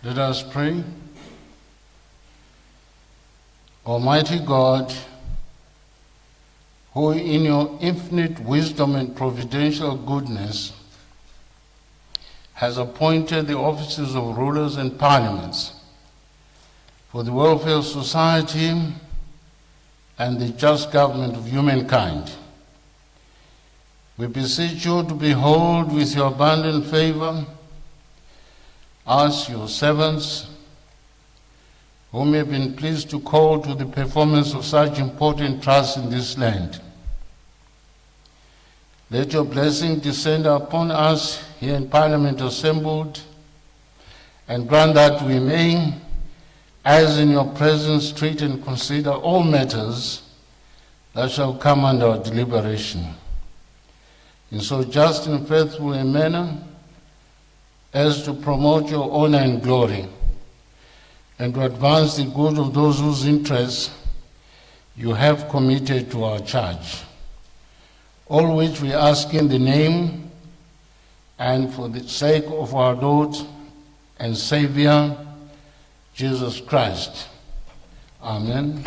Let us pray. Almighty God, who in your infinite wisdom and providential goodness has appointed the offices of rulers and parliaments for the welfare of society and the just government of humankind, we beseech you to behold with your abundant favor us, your servants, whom you have been pleased to call to the performance of such important tasks in this land. Let your blessing descend upon us here in Parliament assembled, and grant that we may, as in your presence, treat and consider all matters that shall come under our deliberation, in so just and faithful a manner as to promote your honor and glory, and to advance the good of those whose interests you have committed to our charge. All which we ask in the name and for the sake of our Lord and Savior, Jesus Christ. Amen.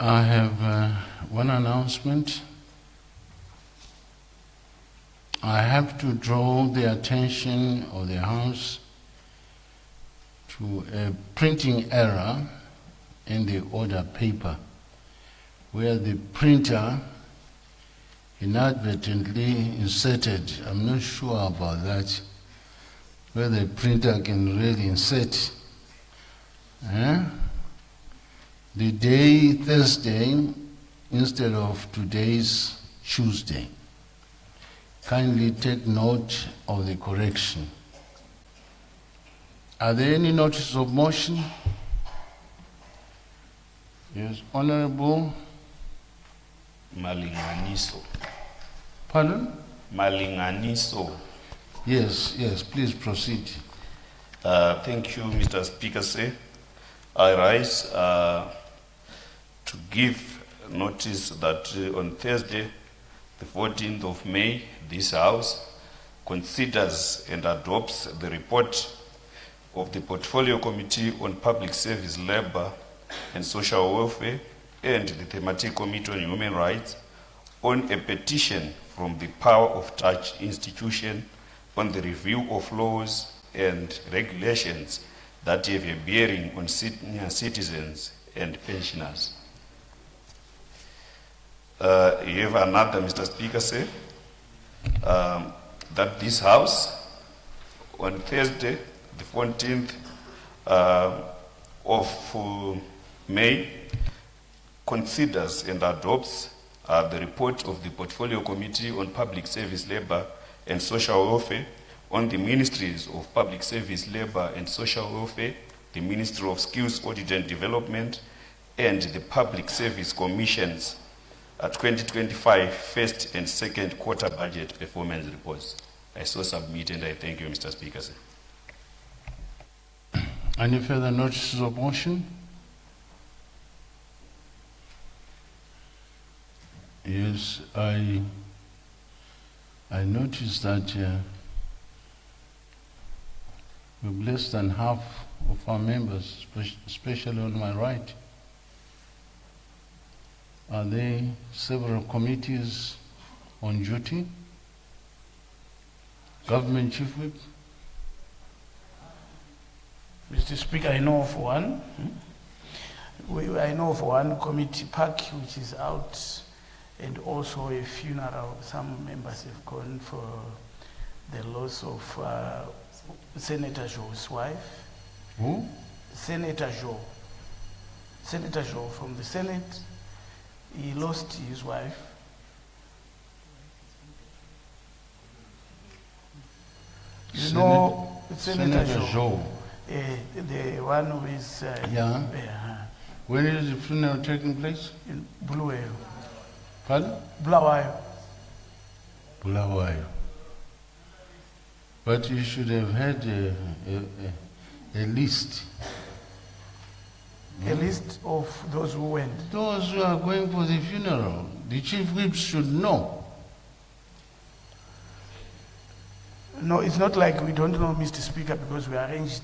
I have one announcement. I have to draw the attention of the House to a printing error in the order paper, where the printer inadvertently inserted, I'm not sure about that, whether the printer can really insert the day Thursday instead of today's Tuesday. Kindly take note of the correction. Are there any notices of motion? Yes, Honorable. Malinganiso. Pardon? Malinganiso. Yes, please proceed. Thank you, Mr. Speaker. Sir. I rise to give notice that on Thursday, the 14th of May, this House considers and adopts the report of the Portfolio Committee on Public Service, Labour and Social Welfare and the Thematic Committee on Human Rights on a petition from the Power of Touch institution on the review of laws and regulations that have a bearing on senior citizens and pensioners. You have another, Mr. Speaker, say that this House on Thursday, the 14th of May, considers and adopts the report of the Portfolio Committee on Public Service, Labour and Social Welfare on the Ministries of Public Service, Labour and Social Welfare, the Ministry of Skills, Audit and Development, and the Public Service Commission's 2025 first and second quarter budget performance reports. I so submit and I thank you, Mr. Speaker, sir. Any further notices of motion? Yes, I noticed that with less than half of our members, especially on my right, are there several committees on duty? Government Chief Whip? Mr. Speaker, I know of one. I know of one committee pack which is out, and also a funeral. Some members have gone for the loss of Senator Joe's wife. Who? Senator Joe. Senator Joe from the Senate. He lost his wife. You know Senator Joe. The one who is... Yeah. When is the funeral taking place? In Bulawayo. Pardon? Bulawayo. Bulawayo. But you should have had a list. A list of those who went. Those who are going for the funeral. The chief whips should know. No, it's not like we don't know, Mr. Speaker, because we arranged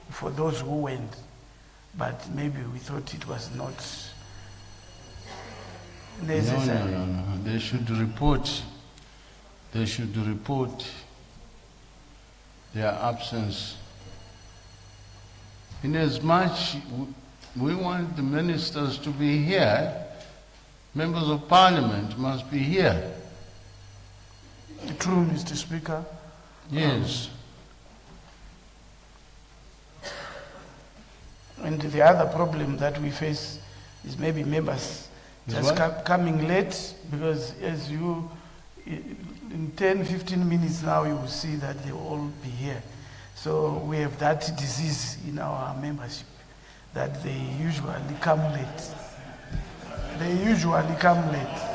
for those who went. But maybe we thought it was not necessary. No. They should report. They should report their absence. Inasmuch we want the ministers to be here, members of parliament must be here. True, Mr. Speaker. Yes. And the other problem that we face is maybe members just coming late, because as you, in 10, 15 minutes now, you will see that they will all be here. So we have that disease in our membership, that they usually come late. They usually come late.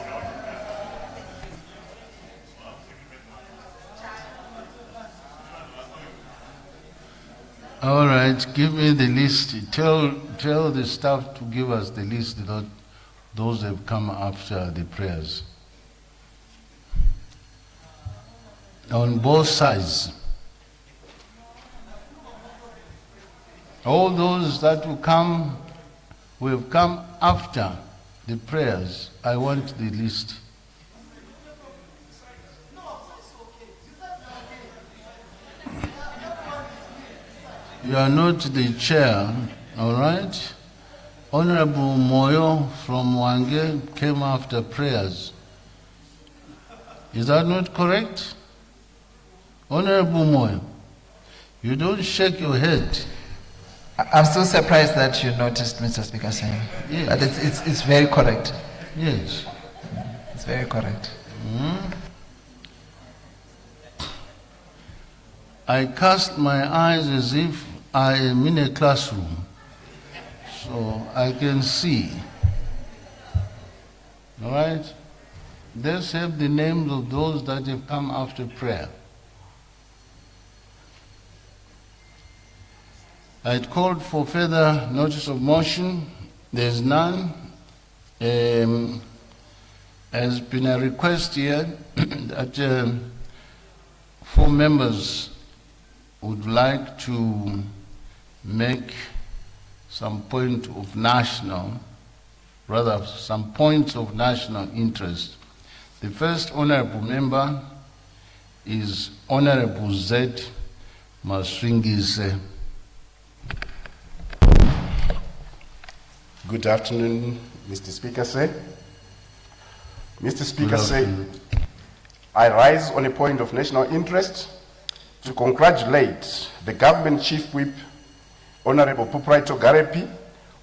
All right, give me the list. Tell the staff to give us the list of those that have come after the prayers. On both sides. All those that will have come after the prayers, I want the list. You are not the chair, all right? Honorable Moyo from Wange came after prayers. Is that not correct? Honorable Moyo, you don't shake your head. I'm still surprised that you noticed, Mr. Speaker, saying. Yes. But it's very correct. Yes. It's very correct. I cast my eyes as if I am in a classroom, so I can see. All right? Let's have the names of those that have come after prayer. I had called for further notice of motion. There's none. Has been a request here that 4 members would like to make some point of national interest. The first honorable member is Honorable Z. MASVINGISE. Good afternoon, Mr. Speaker, sir. Mr. Speaker, sir, I rise on a point of national interest to congratulate the government chief whip, Honorable Pupai Togarepi,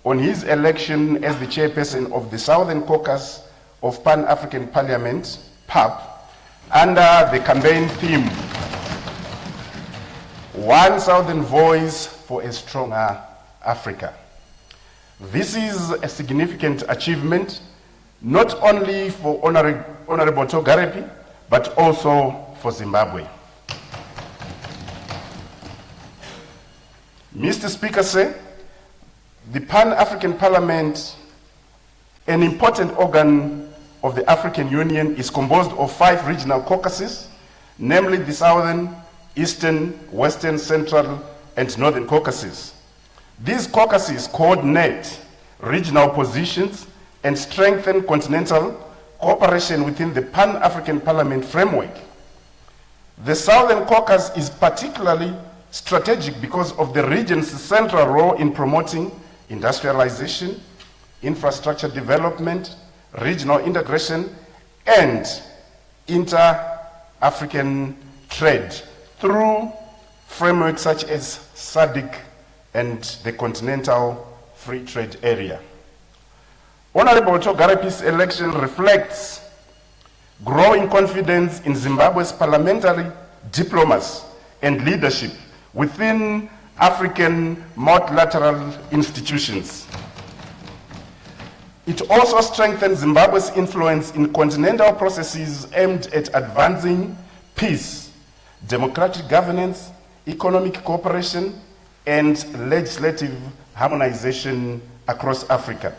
on his election as the chairperson of the Southern Caucus of Pan-African Parliament, PAP, under the campaign theme, One Southern Voice for a Stronger Africa. This is a significant achievement, not only for Honorable Togarepi, but also for Zimbabwe. Mr. Speaker, sir, the Pan-African Parliament, an important organ of the African Union, is composed of 5 regional caucuses, namely the Southern, Eastern, Western, Central, and Northern Caucuses. These caucuses coordinate regional positions and strengthen continental cooperation within the Pan-African Parliament framework. The Southern Caucus is particularly strategic because of the region's central role in promoting industrialization, infrastructure development, regional integration, and inter-African trade through frameworks such as SADC and the Continental Free Trade Area. Honorable Togarepi's election reflects growing confidence in Zimbabwe's parliamentary diplomacy and leadership within African multilateral institutions. It also strengthens Zimbabwe's influence in continental processes aimed at advancing peace, democratic governance, economic cooperation, and legislative harmonization across Africa.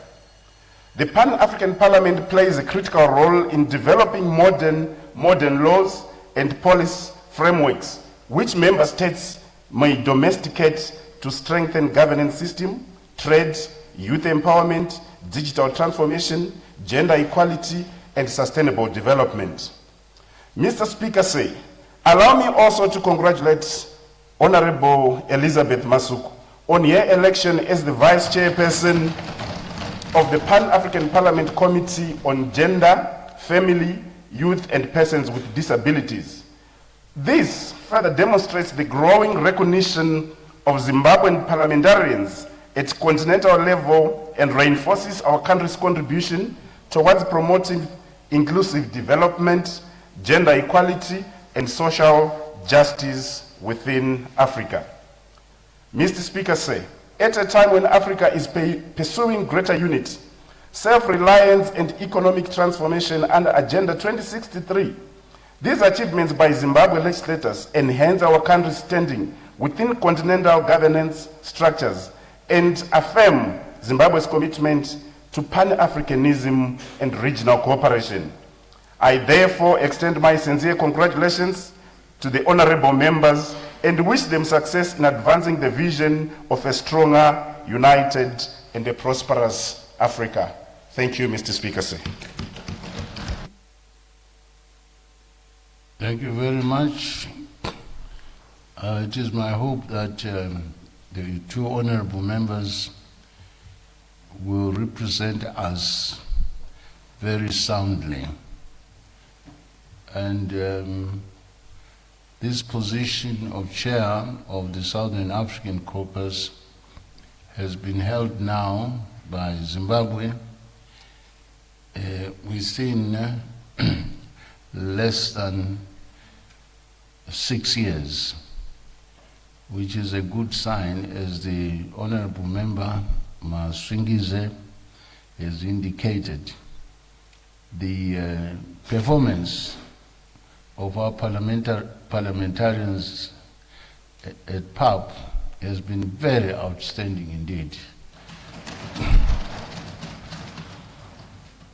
The Pan-African Parliament plays a critical role in developing modern laws and policy frameworks, which member states may domesticate to strengthen governance system, trade, youth empowerment, digital transformation, gender equality, and sustainable development. Mr. Speaker, allow me also to congratulate Honorable Elizabeth Masuku on her election as the Vice Chairperson of the Pan-African Parliament Committee on Gender, Family, Youth, and Persons with Disabilities. This further demonstrates the growing recognition of Zimbabwean parliamentarians at continental level and reinforces our country's contribution towards promoting inclusive development, gender equality, and social justice within Africa. Mr. Speaker, at a time when Africa is pursuing greater unity, self-reliance, and economic transformation under Agenda 2063, these achievements by Zimbabwe legislators enhance our country's standing within continental governance structures and affirm Zimbabwe's commitment to Pan-Africanism and regional cooperation. I therefore extend my sincere congratulations to the honorable members and wish them success in advancing the vision of a stronger, united, and a prosperous Africa. Thank you, Mr. Speaker. Thank you very much. It is my hope that the 2 honorable members will represent us very soundly. And this position of chair of the Southern African Caucus has been held now by Zimbabwe within less than 6 years, which is a good sign, as the honorable member MASVINGISE has indicated. The performance of our parliamentarians at PAP has been very outstanding indeed.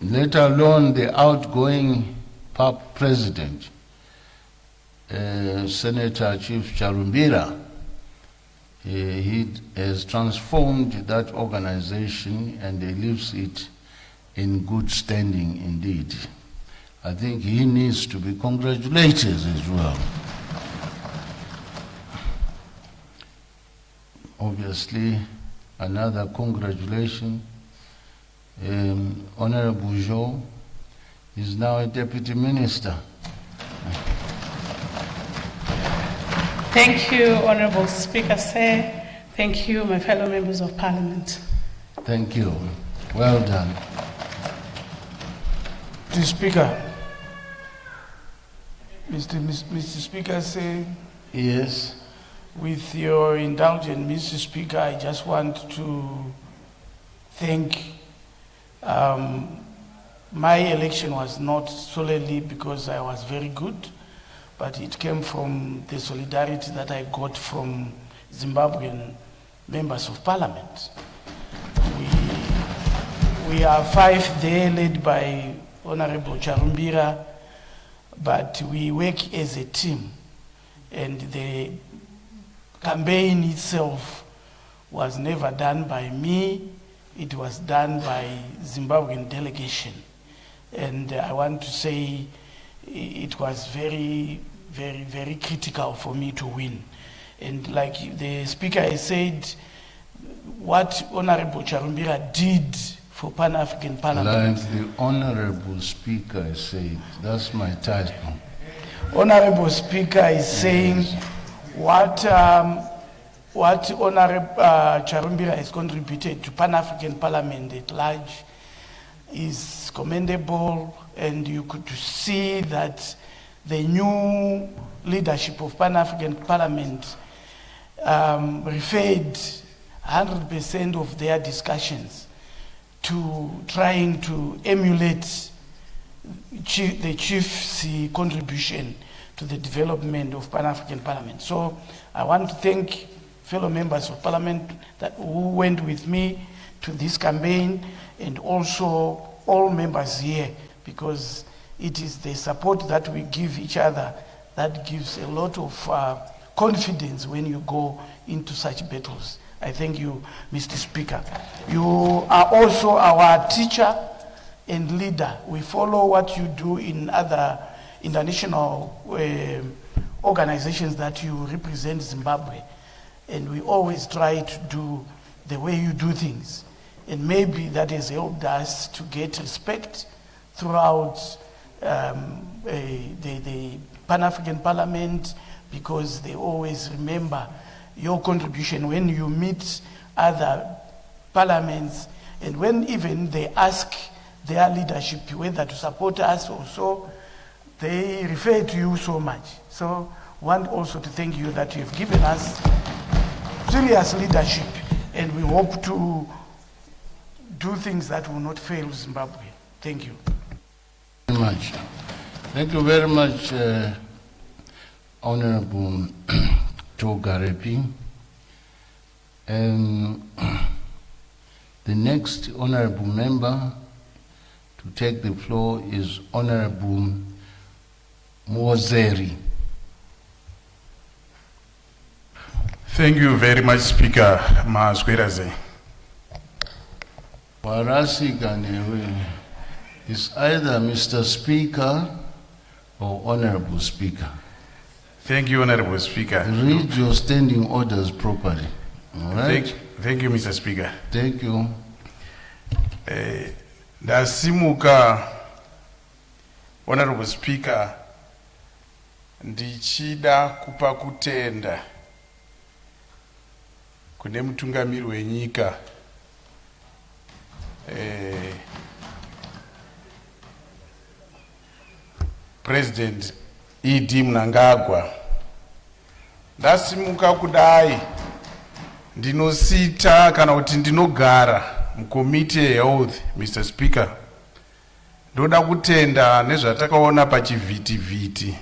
Let alone the outgoing PAP president, Senator Chief Charumbira. He has transformed that organization and he leaves it in good standing indeed. I think he needs to be congratulated as well. Obviously, another congratulation. Honorable Joe is now a deputy minister. Thank you, Honorable Speaker, sir. Thank you, my fellow members of Parliament. Thank you. Well done. Mr. Speaker, Mr. Speaker, Yes. with your indulgence, Mr. Speaker, I just want to thank my election was not solely because I was very good, but it came from the solidarity that I got from Zimbabwean members of parliament. We are 5 there, led by Honorable Charumbira, but we work as a team, and the campaign itself was never done by me, it was done by Zimbabwean delegation. And I want to say it was very, very, very critical for me to win. And like the speaker has said, what Honorable Charumbira did for Pan-African Parliament. Like the Honorable Speaker has said, that's my title. Honorable Speaker is saying what Honorable Charumbira has contributed to Pan-African Parliament at large is commendable, and you could see that the new leadership of Pan-African Parliament referred 100% of their discussions to trying to emulate the chief's contribution to the development of Pan-African Parliament. So I want to thank fellow members of Parliament who went with me to this campaign, and also all members here, because it is the support that we give each other that gives a lot of confidence when you go into such battles. I thank you, Mr. Speaker. You are also our teacher and leader. We follow what you do in other international organizations that you represent Zimbabwe, and we always try to do the way you do things. And maybe that has helped us to get respect throughout the Pan-African Parliament, because they always remember your contribution when you meet other parliaments, and when even they ask their leadership whether to support us or so, they refer to you so much. So I want also to thank you that you have given us serious leadership, and we hope to do things that will not fail Zimbabwe. Thank you. Very much. Thank you very much, Honorable Togarepi. And the next honorable member to take the floor is Honorable Mozeri. Thank you very much, Speaker MASVINGISE. It's either Mr. Speaker or Honorable Speaker. Thank you, Honorable Speaker. Read your standing orders properly. All right? Thank you, Mr. Speaker. Thank you. Ndasimuka, Honorable Speaker, ndichida kupa kutenda kune mutungamiri wenyika President E.D. Mnangagwa. Ndasimuka kudai ndinosita kana kuti ndinogara mukomiti health, Mr. Speaker. Ndoda kutenda nezvatakaona pachivhitivhiti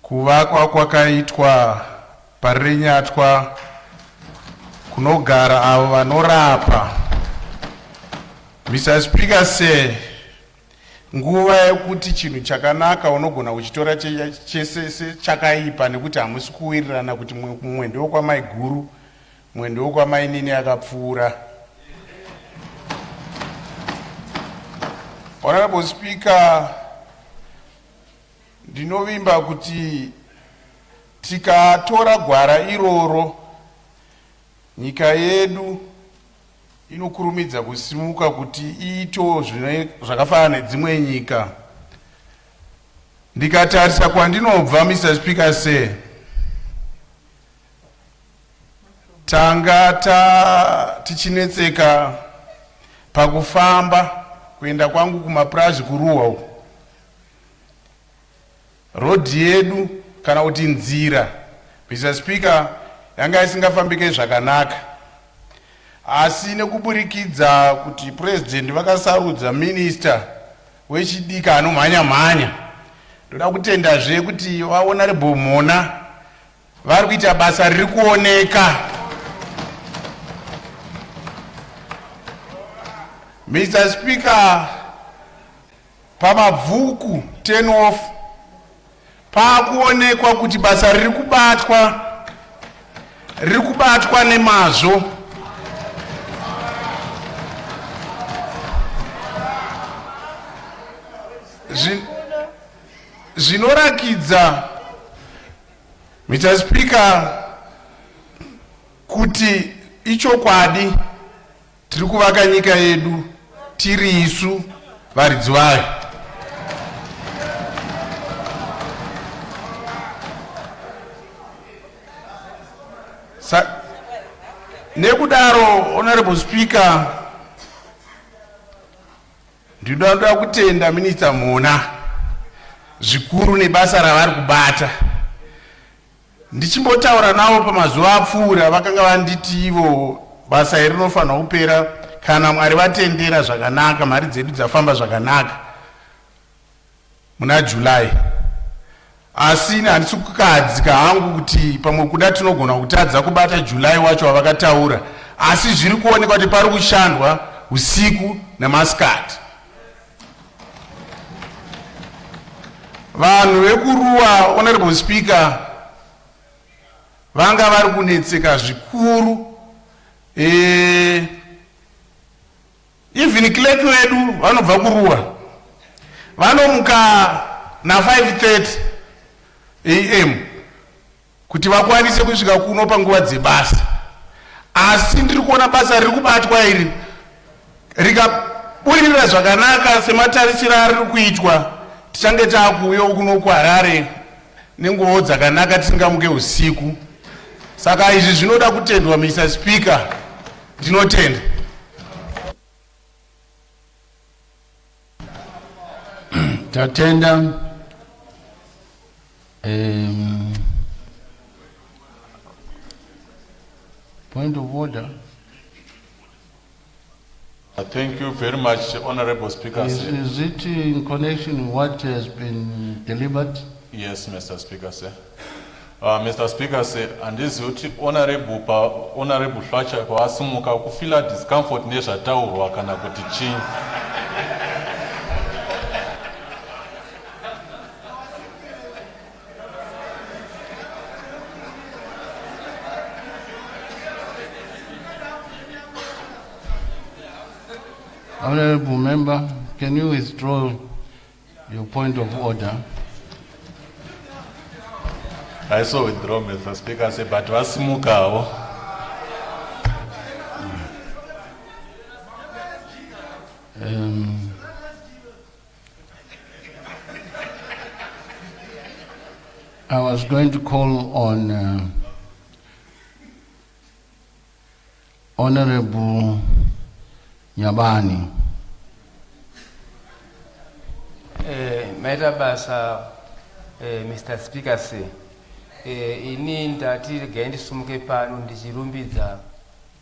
kuvakwa kwakaitwa parirenyatwa kunogara avo vanorapa. Mr. Speaker, say nguva yekuti chinhu chakanaka unogona kuchitora chese chakaipa nekuti hamusi kuwirirana kuti mumwe ndewo kwamai guru mumwe ndewo kwamai nini akapfuura. Honorable Speaker, ndinovimba kuti tikatora gwara iroro nyika yedu inokurumidza kusimuka kuti iito zvakafanana nedzimwe nyika. Ndikatarisa kwandinobva, Mr. Speaker, say tanga tichinetseka pakufamba kuenda kwangu kumapurazi kuruwa uko. Rodhi yedu kana kuti nzira, Mr. Speaker, yanga isingafambike zvakanaka. asi nekuburikidza kuti president vakasarudza minister wechidika anomhanya-mhanya, ndoda kutendazve kuti vahonorable Mona vari kuita basa riri kuoneka. Mr. Speaker, pamabvuku 10 off paakuonekwa kuti basa riri kubatwa nemazvo. Zvinorakidza, Mr. Speaker, kuti ichokwadi tiri kuvaka nyika yedu tiri isu varidzi vayo. Nekudaro, Honorable Speaker, ndinoda kutenda Minister Mona zvikuru nebasa ravari kubata. Ndichimbotaura navo pamazuva apfuura vakanga vanditi ivo basa iri rinofanira kupera kana Mwari vatendera zvakanaka, mari dzedu dzafamba zvakanaka muna July. Asi handisi kukadzika hangu kuti pamwe kuda tinogona kutadza kubata July wacho wavakataura, asi zviri kuonekwa kuti pari kushandwa usiku nemasikati. Vanhu vekuruwa, Honorable Speaker, vanga vari kunetseka zvikuru. Even clerk wedu vanobva kuruwa vanomuka na 5:30 AM kuti vakwanise kusvika kuno panguva dzebasa. Asi ndiri kuona basa riri kubatwa iri rikabudirira zvakanaka sematarisiro ariri kuitwa, tichange taakuuya kuno kuHarare nenguva dzakanaka tisingamuke usiku. Saka izvi zvinoda kutendwa, Mr. Speaker, ndinotenda. Tatenda. Point of order. Thank you very much, Honorable Speaker. Is it in connection with what has been delivered? Yes, Mr. Speaker, sir. Mr. Speaker, sir, and this is Honorable Fletcher kwasimuka kufila discomfort nezvataurwa kana kuti chinyi. Honorable member, can you withdraw your point of order? I saw withdraw, Mr. Speaker, say, but wasimukawo. I was going to call on Honorable Nyabani. Mr. Speaker, ini ndati regai ndisumuke pano ndichirumbidza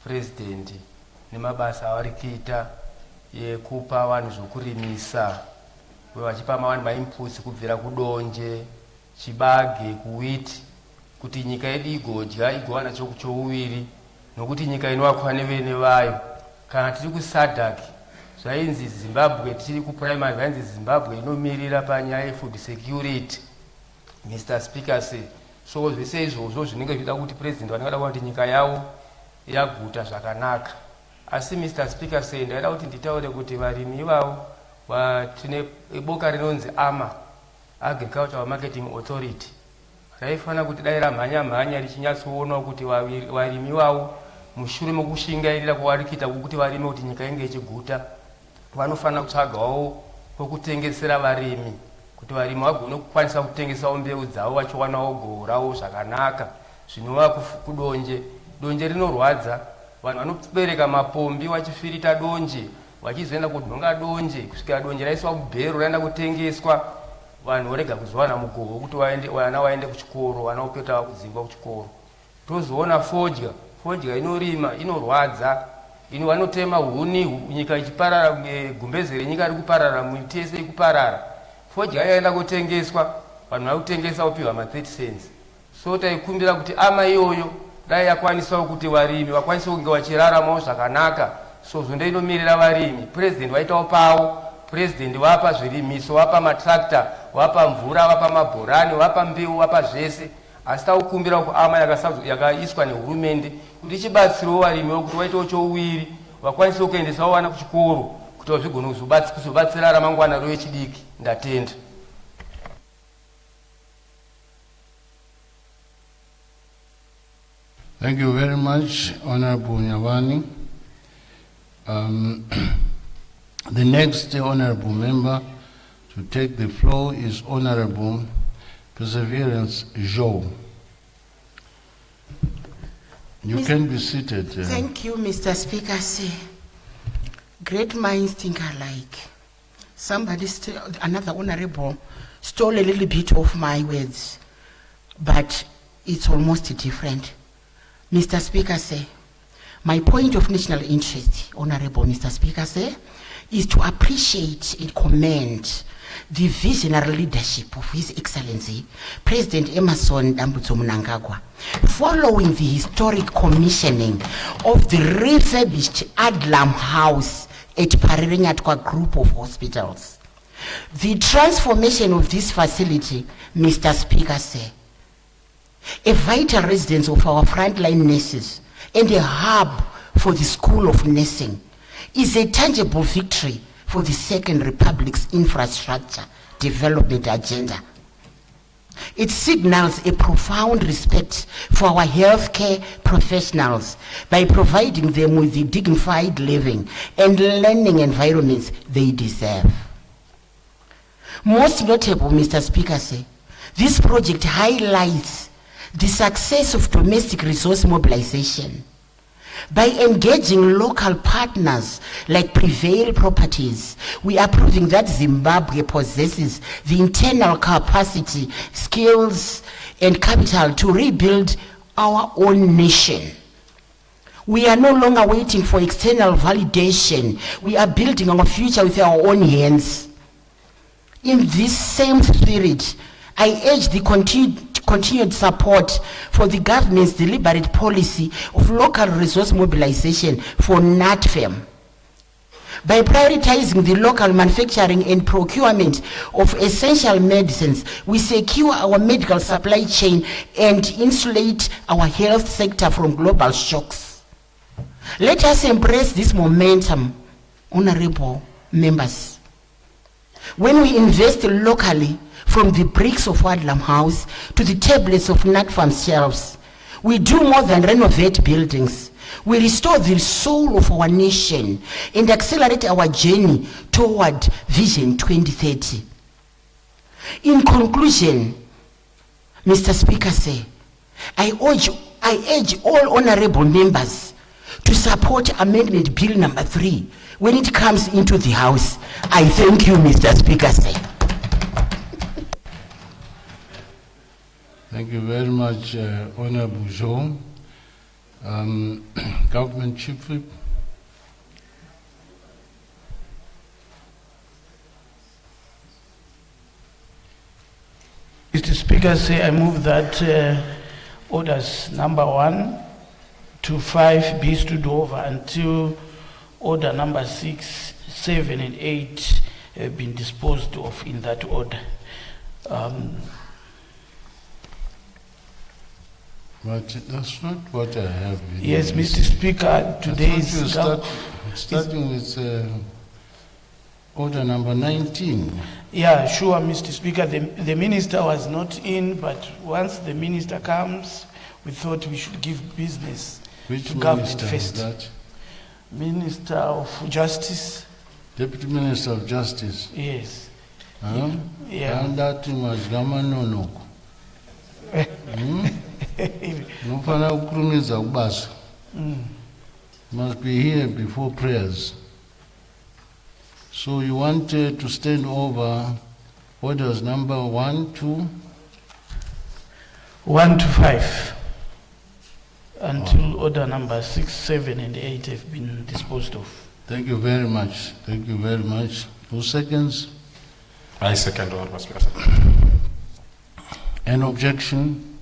president nemabasa avari kuita yekupa vanhu zvokurimisa, vachipa vanhu mainputs kubvira kudonje, chibage, kuwiti, kuti nyika yedu igodya igowana chouviri, nokuti nyika inovakwa nevene vayo. Kana tiri kuSADC zvainzi Zimbabwe, tiri kuprimary zvainzi Zimbabwe inomirira panyaya yefood security. Mr. Speaker, so zvese izvozvo zvinenge zvida kuti president vanenge vada kuti nyika yavo yaguta zvakanaka. Asi Mr. Speaker, ndaida kuti nditaure kuti varimi ivavo tine boka rinonzi AMA, Agricultural Marketing Authority, raifanira kuti dai ramhanya-mhanya richinyatsoona kuti varimi vavo mushure mekushingairira kwavari kuita kuti varime kuti nyika inge ichiguta, vanofanira kutsvagawo kwokutengesera varimi kuti varimi vagone kukwanisa kutengesawo mbeu dzavo vachiwanawo gohwo ravo zvakanaka. Zvinova kudonje, donje rinorwadza, vanhu vanobereka mapombi vachifirita donje, vachizoenda kunhonga donje kusvikira donje raiswa mubhero raenda kutengeswa, vanhu vorega kuzowana mugohwo kuti vana vaende kuchikoro, vana vopeta kudzingwa kuchikoro. Tozoona fodya inorima inorwadza, ini vanotema huni nyika ichiparara, gumbezere nyika iri kuparara, miti yese iri kuparara, fodya yaenda kutengeswa, vanhu vari kutengesa upiwa ma30 cents. So taikumbira kuti ama iyoyo dai yakwanisawo kuti varimi vakwanise kunge vachiraramawo zvakanaka. So zvonde inomirira varimi. President waitawo pawo, president wapa zvirimiso, wapa matractor, wapa mvura, wapa mabhorani, wapa mbeu, wapa zvese. Asi taukumbira kuti ama yakaiswa nehurumende kuti ichibatsirawo varimi kuti waitawo chouwiri vakwanise kuendesawo vana kuchikoro kuti vazvigone kuzobatsira ramangwana revechidiki. Ndatenda. Thank you very much, Honorable Nyawani. The next honorable member to take the floor is Honorable Perseverance Joe. You can be seated. Thank you, Mr. Speaker. Great minds think alike. Somebody, another honorable, stole a little bit of my words, but it's almost different. Mr. Speaker, my point of national interest, Honorable Mr. Speaker, is to appreciate and commend the visionary leadership of His Excellency, President Emerson Dambudzo Mnangagwa, following the historic commissioning of the refurbished Adlam House at Parirenyatwa Group of Hospitals. The transformation of this facility, Mr. Speaker, a vital residence of our frontline nurses and a hub for the School of Nursing, is a tangible victory for the Second Republic's infrastructure development agenda. It signals a profound respect for our healthcare professionals by providing them with the dignified living and learning environments they deserve. Most notable, Mr. Speaker, this project highlights the success of domestic resource mobilization. By engaging local partners like Prevail Properties, we are proving that Zimbabwe possesses the internal capacity, skills, and capital to rebuild our own nation. We are no longer waiting for external validation. We are building our future with our own hands. In this same spirit, I urge the continued support for the government's deliberate policy of local resource mobilization for NATFEM. By prioritizing the local manufacturing and procurement of essential medicines, we secure our medical supply chain and insulate our health sector from global shocks. Let us embrace this momentum, honorable members. When we invest locally, from the bricks of Adlam House to the tablets of NatFarm shelves, we do more than renovate buildings. We restore the soul of our nation and accelerate our journey toward Vision 2030. In conclusion, Mr. Speaker, I urge all honorable members to support Amendment Bill number 3 when it comes into the House. I thank you, Mr. Speaker. Thank you very much, Honorable Joe. Government Chief Whip. Mr. Speaker, I move that orders number 1 to 5 be stood over until order number 6, 7, and 8 have been disposed of in that order. But that's not what I have. Yes, Mr. Speaker, today's starting with order number 19. Yeah, sure, Mr. Speaker. The minister was not in, but once the minister comes, we thought we should give business to government first. That? Minister of Justice. Deputy Minister of Justice. Yes. Yeah. And that was Ramanonoko. Must be here before prayers. So you want to stand over orders number 1 to 1 to 5. until order number 6, 7, and 8 have been disposed of. Thank you very much. Thank you very much. 2 seconds. I second, Honorable Speaker. An objection?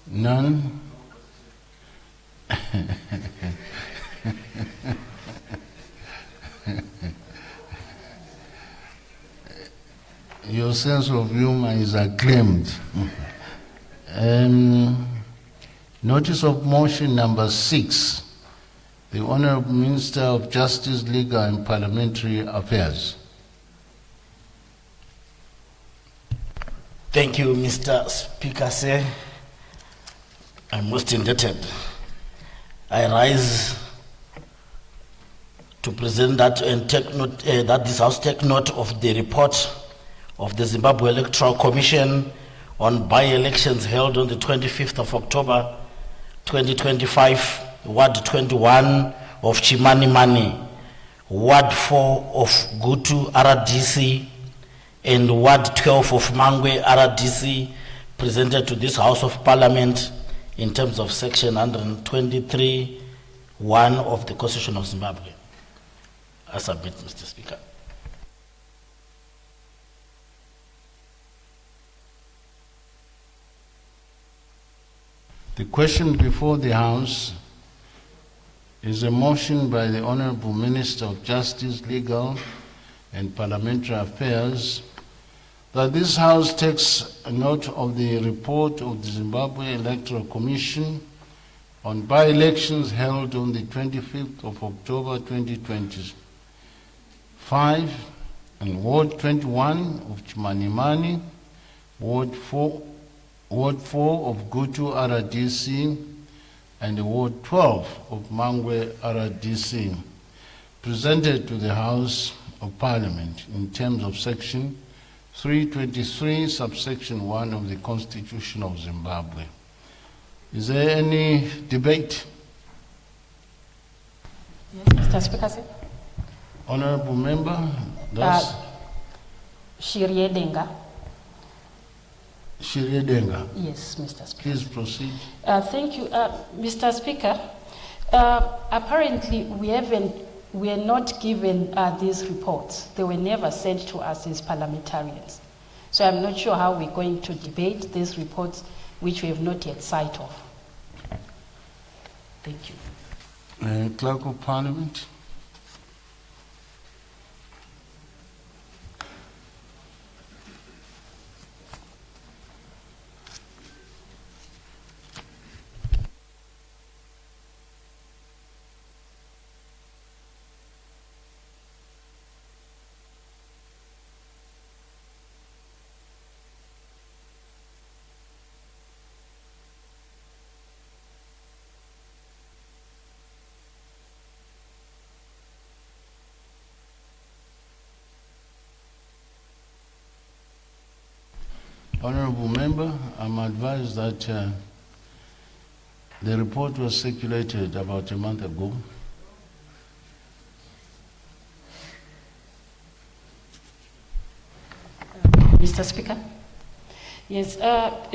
None? Your sense of humor is acclaimed. Notice of motion number 6. The Honorable Minister of Justice, Legal and Parliamentary Affairs. Thank you, Mr. Speaker, sir. I'm most indebted. I rise to present that and take note that this House take note of the report of the Zimbabwe Electoral Commission on by-elections held on the 25th of October 2025, Ward 21 of Chimanimani, Ward 4 of Gutu RDC, and Ward 12 of Mangwe RDC, presented to this House of Parliament in terms of Section 123(1) of the Constitution of Zimbabwe. I submit, Mr. Speaker. The question before the House is a motion by the Honorable Minister of Justice, Legal and Parliamentary Affairs that this House takes a note of the report of the Zimbabwe Electoral Commission on by-elections held on the 25th of October 2025 in Ward 21 of Chimanimani, Ward 4 of Gutu RDC, and Ward 12 of Mangwe RDC, presented to the House of Parliament in terms of Section 323, subsection 1 of the Constitution of Zimbabwe. Is there any debate? Yes, Mr. Speaker, sir. Honorable member, that's Shiriedenga. Shiriedenga. Yes, Mr. Speaker. Please proceed. Thank you, Mr. Speaker. Apparently, we are not given these reports. They were never sent to us as parliamentarians. So I'm not sure how we're going to debate these reports, which we have not yet sight of. Thank you. Clerk of Parliament. Honorable member, I'm advised that the report was circulated about a month ago. Mr. Speaker? Yes,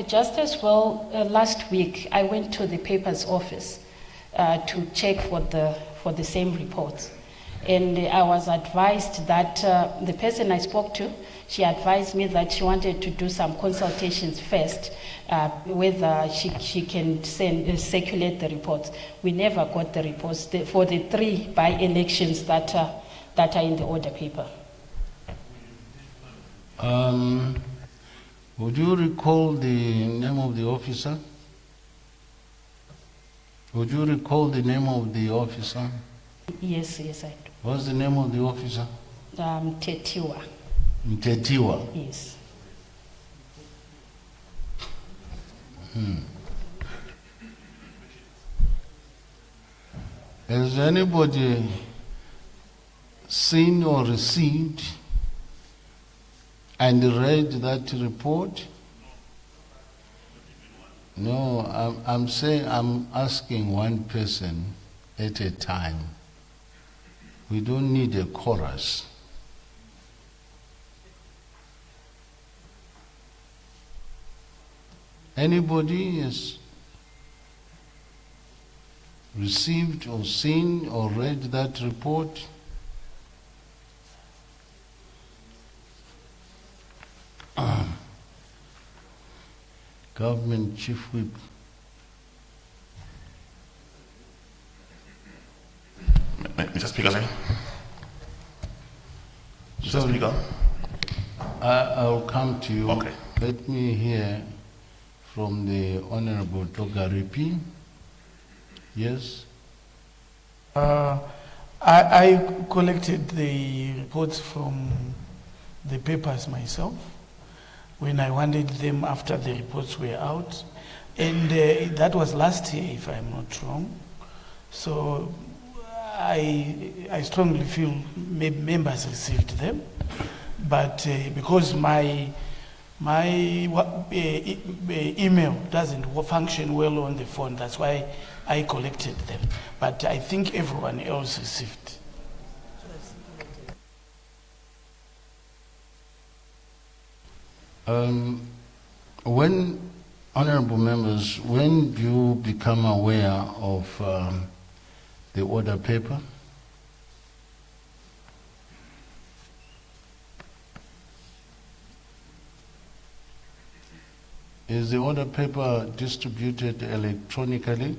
just as well, last week I went to the paper's office to check for the same reports. And I was advised that the person I spoke to, she advised me that she wanted to do some consultations first, whether she can circulate the reports. We never got the reports for the 3 by-elections that are in the order paper. Would you recall the name of the officer? Would you recall the name of the officer? Yes, I do. What's the name of the officer? Tetiwa. Tetiwa. Yes. Has anybody seen or received and read that report? No, I'm asking one person at a time. We don't need a chorus. Anybody? Yes. received or seen or read that report? Government Chief Whip. Mr. Speaker, sir. Mr. Sorry. Speaker. I'll come to you. Okay. Let me hear from the Honorable Togarepi. Yes. I collected the reports from the papers myself when I wanted them after the reports were out. And that was last year, if I'm not wrong. So I strongly feel members received them. But because my email doesn't function well on the phone, that's why I collected them. But I think everyone else received. When, honorable members, when do you become aware of the order paper? Is the order paper distributed electronically?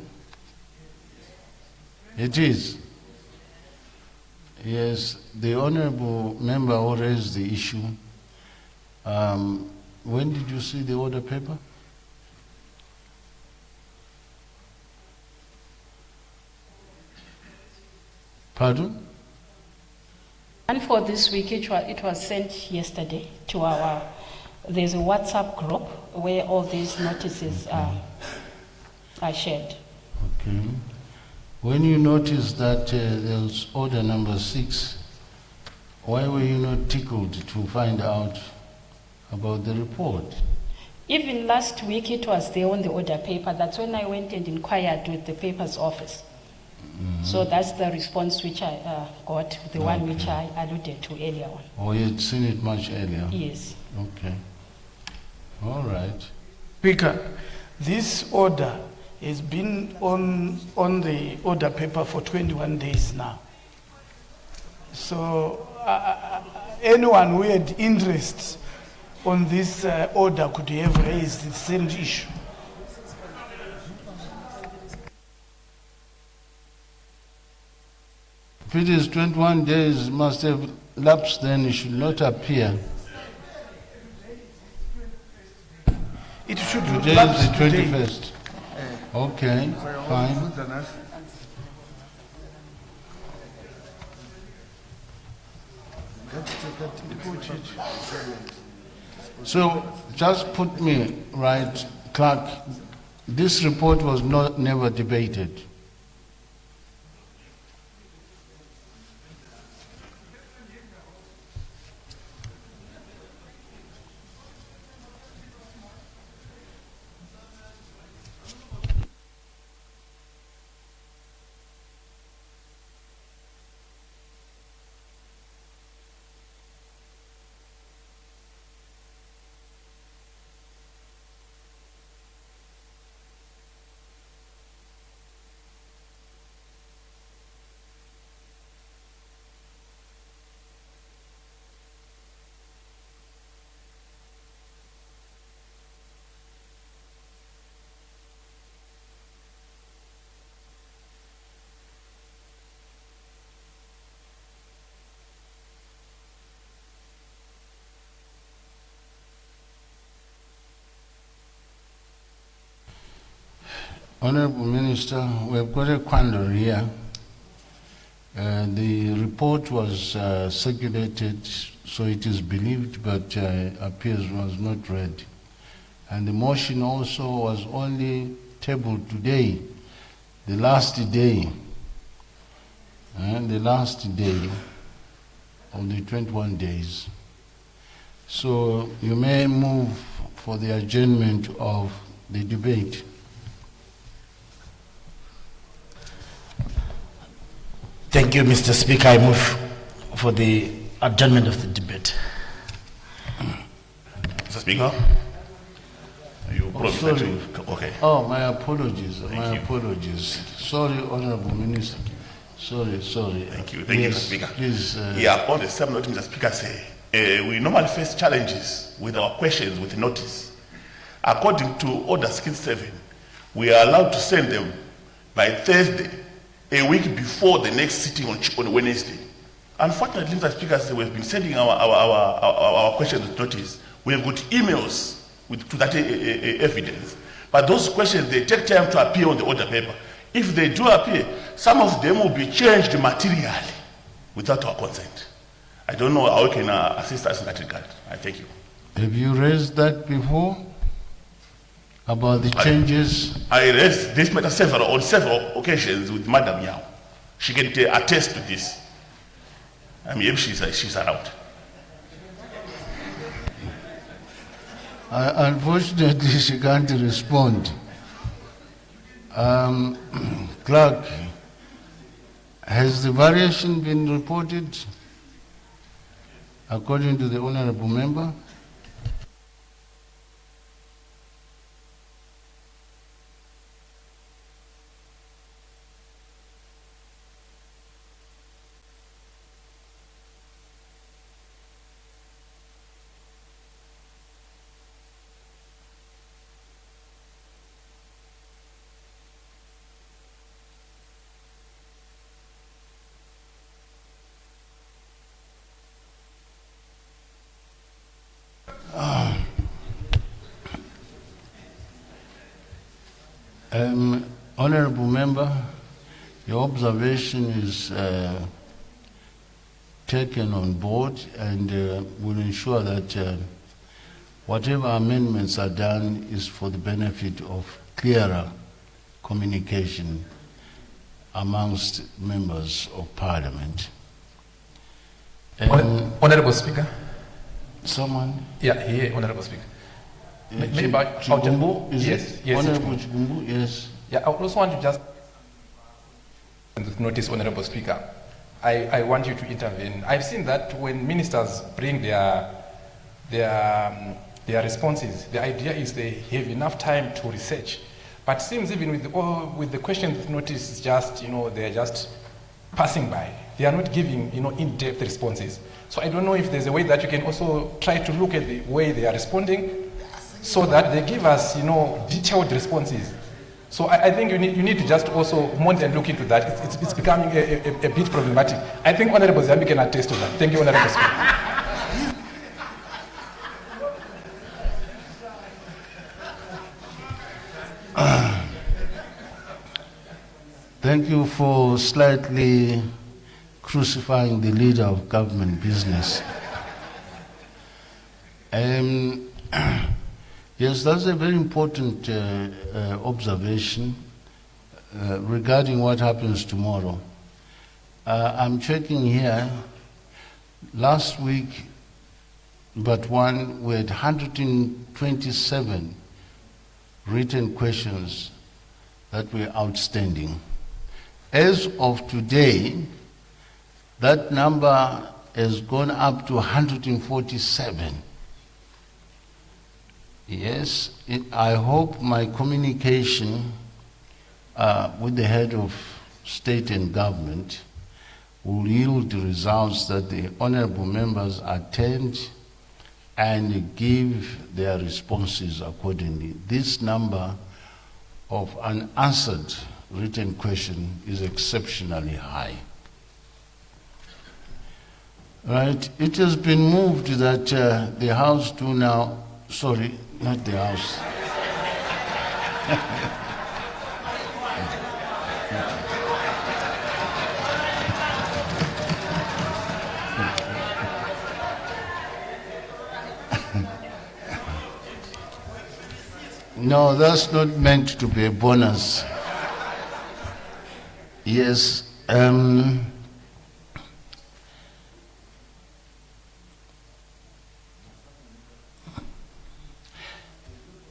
It is. Yes, the honorable member who raised the issue. When did you see the order paper? Pardon? And for this week, it was sent yesterday to our, there's a WhatsApp group where all these notices are shared. Okay. When you noticed that there was order number 6, why were you not tickled to find out about the report? Even last week, it was there on the order paper. That's when I went and inquired with the papers office. So that's the response which I got, the one which I alluded to earlier on. Oh, you had seen it much earlier? Yes. Okay. All right. Speaker, this order has been on the order paper for 21 days now. So anyone who had interest on this order could have raised the same issue. If it is 21 days, must have lapsed, then it should not appear. It should Today lapse is the today. 21st. Okay, fine. So just put me right, clerk. This report was never debated. Honorable Minister, we've got a quandary here. The report was circulated, so it is believed, but appears was not read. And the motion also was only tabled today, the last day of the 21 days. So you may move for the adjournment of the debate. Thank you, Mr. Speaker. I move for the adjournment of the debate. Mr. Speaker, you promised sorry. to Okay. Oh, my apologies, my you. apologies. Sorry, Honorable Minister. Sorry. Thank you, Yes, Mr. Speaker. please. Yeah, on the same note, Mr. Speaker, say, we normally face challenges with our questions with notice. According to Order 67, we are allowed to send them by Thursday, a week before the next sitting on Wednesday. Unfortunately, Mr. Speaker, say, we've been sending our questions with notice. We have got emails to that evidence. But those questions, they take time to appear on the order paper. If they do appear, some of them will be changed materially without our consent. I don't know how you can assist us in that regard. I thank you. Have you raised that before? About the changes? I raised this matter on several occasions with Madam Yao. She can attest to this. I mean, if she's around. Unfortunately, she can't respond. Clerk, has the variation been reported according to the Honorable Member? Honorable Member, your observation is taken on board, and will ensure that whatever amendments are done is for the benefit of clearer communication amongst members of Parliament. Honorable Speaker. Someone? Yeah, here, Honorable Speaker. Maybe about Chigumbu? Yes, Honorable Chigumbu, yes. Yeah, I also want to just notice, Honorable Speaker, I want you to intervene. I've seen that when ministers bring their responses, the idea is they have enough time to research. But it seems even with the questions notice, it's just, they're just passing by. They are not giving, in-depth responses. So I don't know if there's a way that you can also try to look at the way they are responding so that they give us, detailed responses. So I think you need to just also monitor and look into that. It's becoming a bit problematic. I think Honorable Zambi can attest to that. Thank you, Honorable Speaker. Thank you for slightly crucifying the leader of government business. Yes, that's a very important observation regarding what happens tomorrow. I'm checking here. Last week, but one, we had 127 written questions that were outstanding. As of today, that number has gone up to 147. Yes, I hope my communication with the head of state and government will yield the results that the honorable members attend and give their responses accordingly. This number of unanswered written question is exceptionally high. Right, it has been moved that the House do now, sorry, not the House. No, that's not meant to be a bonus. Yes,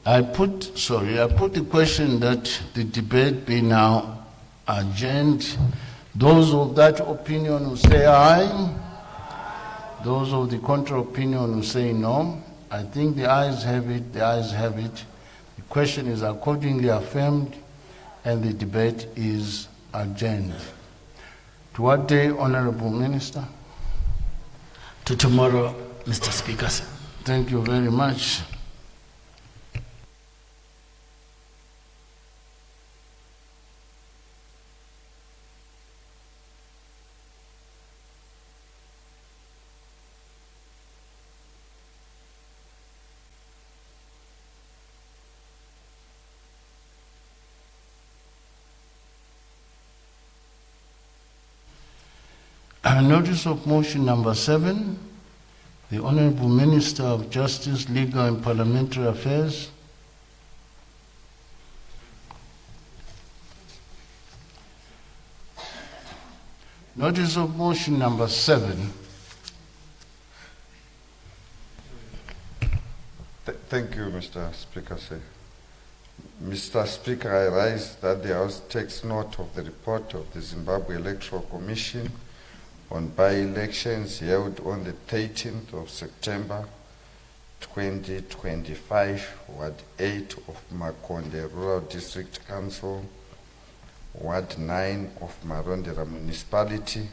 I put the question that the debate be now adjourned. Those of that opinion will say aye. Those of the contra opinion will say no. I think the ayes have it, the question is accordingly affirmed and the debate is adjourned. To what day, Honorable Minister? To tomorrow, Mr. Speaker. Thank you very much. Notice of motion number 7, the Honorable Minister of Justice, Legal and Parliamentary Affairs. Notice of motion number 7. Thank you, Mr. Speaker. Mr. Speaker, I rise that the House takes note of the report of the Zimbabwe Electoral Commission on by-elections held on the 13th of September 2025, Ward 8 of Makonde Rural District Council, Ward 9 of Marondera Municipality,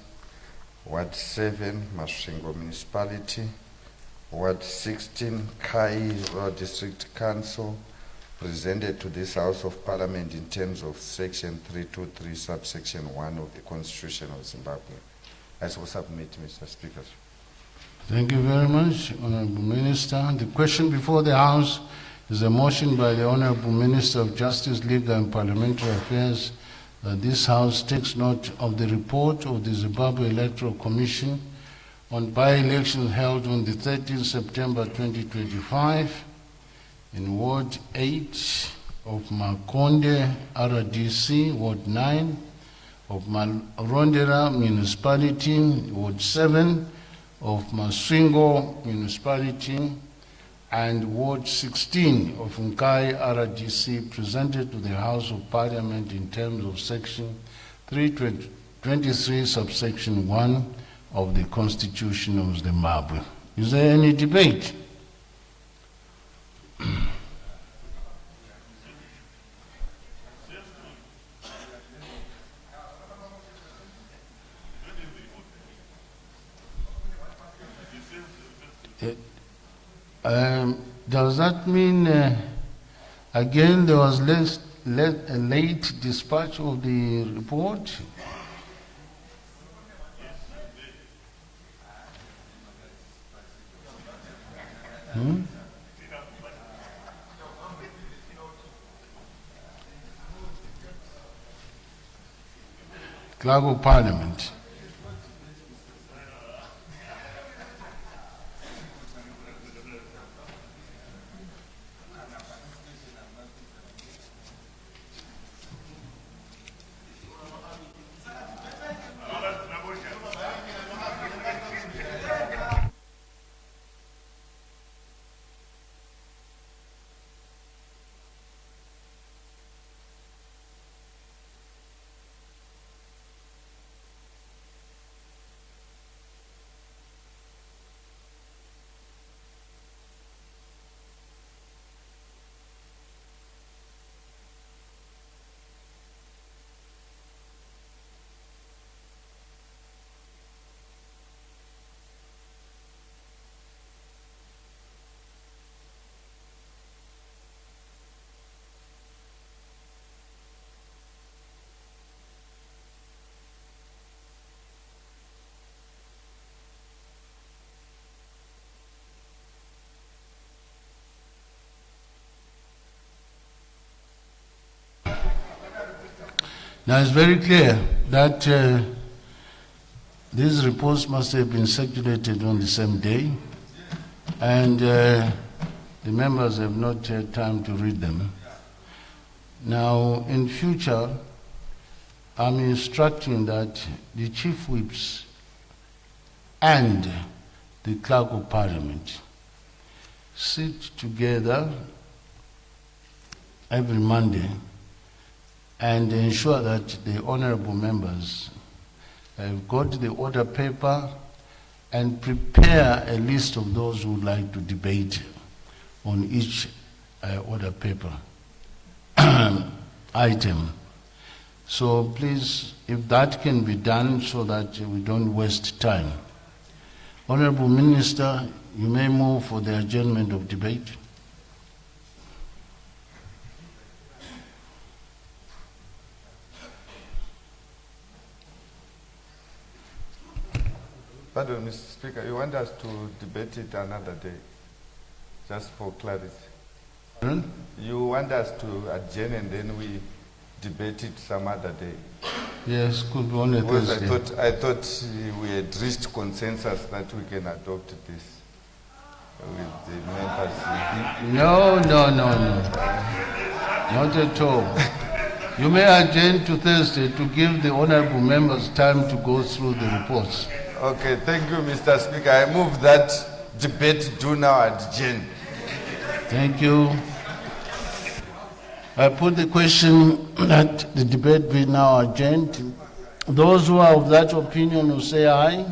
Ward 7 Masvingo Municipality, Ward 16 Kai Rural District Council, presented to this House of Parliament in terms of Section 323, subsection 1 of the Constitution of Zimbabwe. I so submit, Mr. Speaker. Thank you very much, Honorable Minister. The question before the House is a motion by the Honorable Minister of Justice, Legal and Parliamentary Affairs that this House takes note of the report of the Zimbabwe Electoral Commission on by-elections held on the 13th September 2025 in Ward 8 of Makonde RDC, Ward 9 of Marondera Municipality, Ward 7 of Masvingo Municipality, and Ward 16 of Nkai RDC, presented to the House of Parliament in terms of Section 323, subsection 1 of the Constitution of Zimbabwe. Is there any debate? Does that mean, again, there was a late dispatch of the report? Clerk of Parliament. Now it's very clear that these reports must have been circulated on the same day, and the members have not had time to read them. Now, in future, I'm instructing that the chief whips and the clerk of parliament sit together every Monday and ensure that the honorable members have got the order paper and prepare a list of those who would like to debate on each order paper. item. So please, if that can be done so that we don't waste time. Honorable Minister, you may move for the adjournment of debate. Pardon, Mr. Speaker, you want us to debate it another day, just for clarity? Pardon? You want us to adjourn and then we debate it some other day? Yes, could be on a Because Thursday. I thought we had reached consensus that we can adopt this with the members. No. Not at all. You may adjourn to Thursday to give the honorable members time to go through the reports. Okay, thank you, Mr. Speaker. I move that debate do now adjourn. Thank you. I put the question that the debate be now adjourned. Those who are of that opinion will say aye.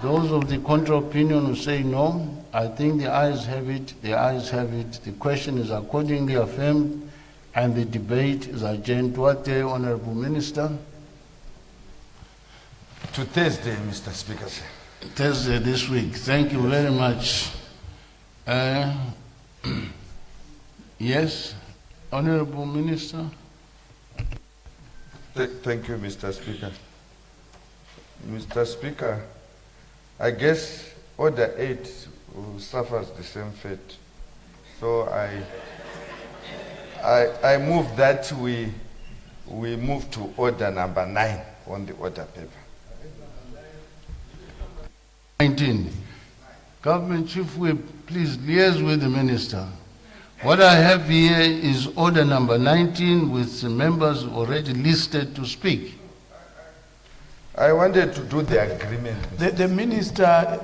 Those of the contra opinion will say no. I think the ayes have it. The ayes have it. The question is accordingly affirmed, and the debate is adjourned. What day, Honorable Minister? To Thursday, Mr. Speaker. Thursday this week. Thank you very much. Yes, Honorable Minister. Thank you, Mr. Speaker. Mr. Speaker, I guess Order 8 suffers the same fate. So I move that we move to Order number 9 on the order paper. 19. Government Chief Whip, please liaise with the Minister. What I have here is order number 19 with the members already listed to speak. I wanted to do the agreement. The Minister,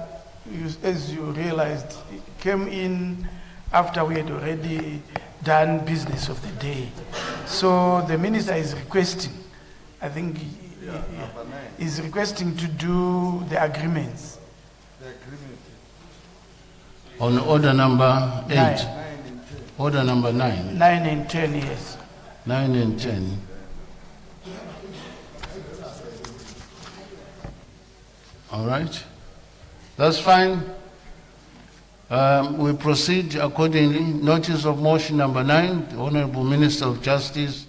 as you realized, came in after we had already done business of the day. So the Minister is requesting, I think is requesting to do the agreements. On order number 8. 9. Order number 9. 9 and 10, yes. 9 and 10. All right. That's fine. We proceed accordingly. Notice of motion number 9, the Honorable Minister of Justice,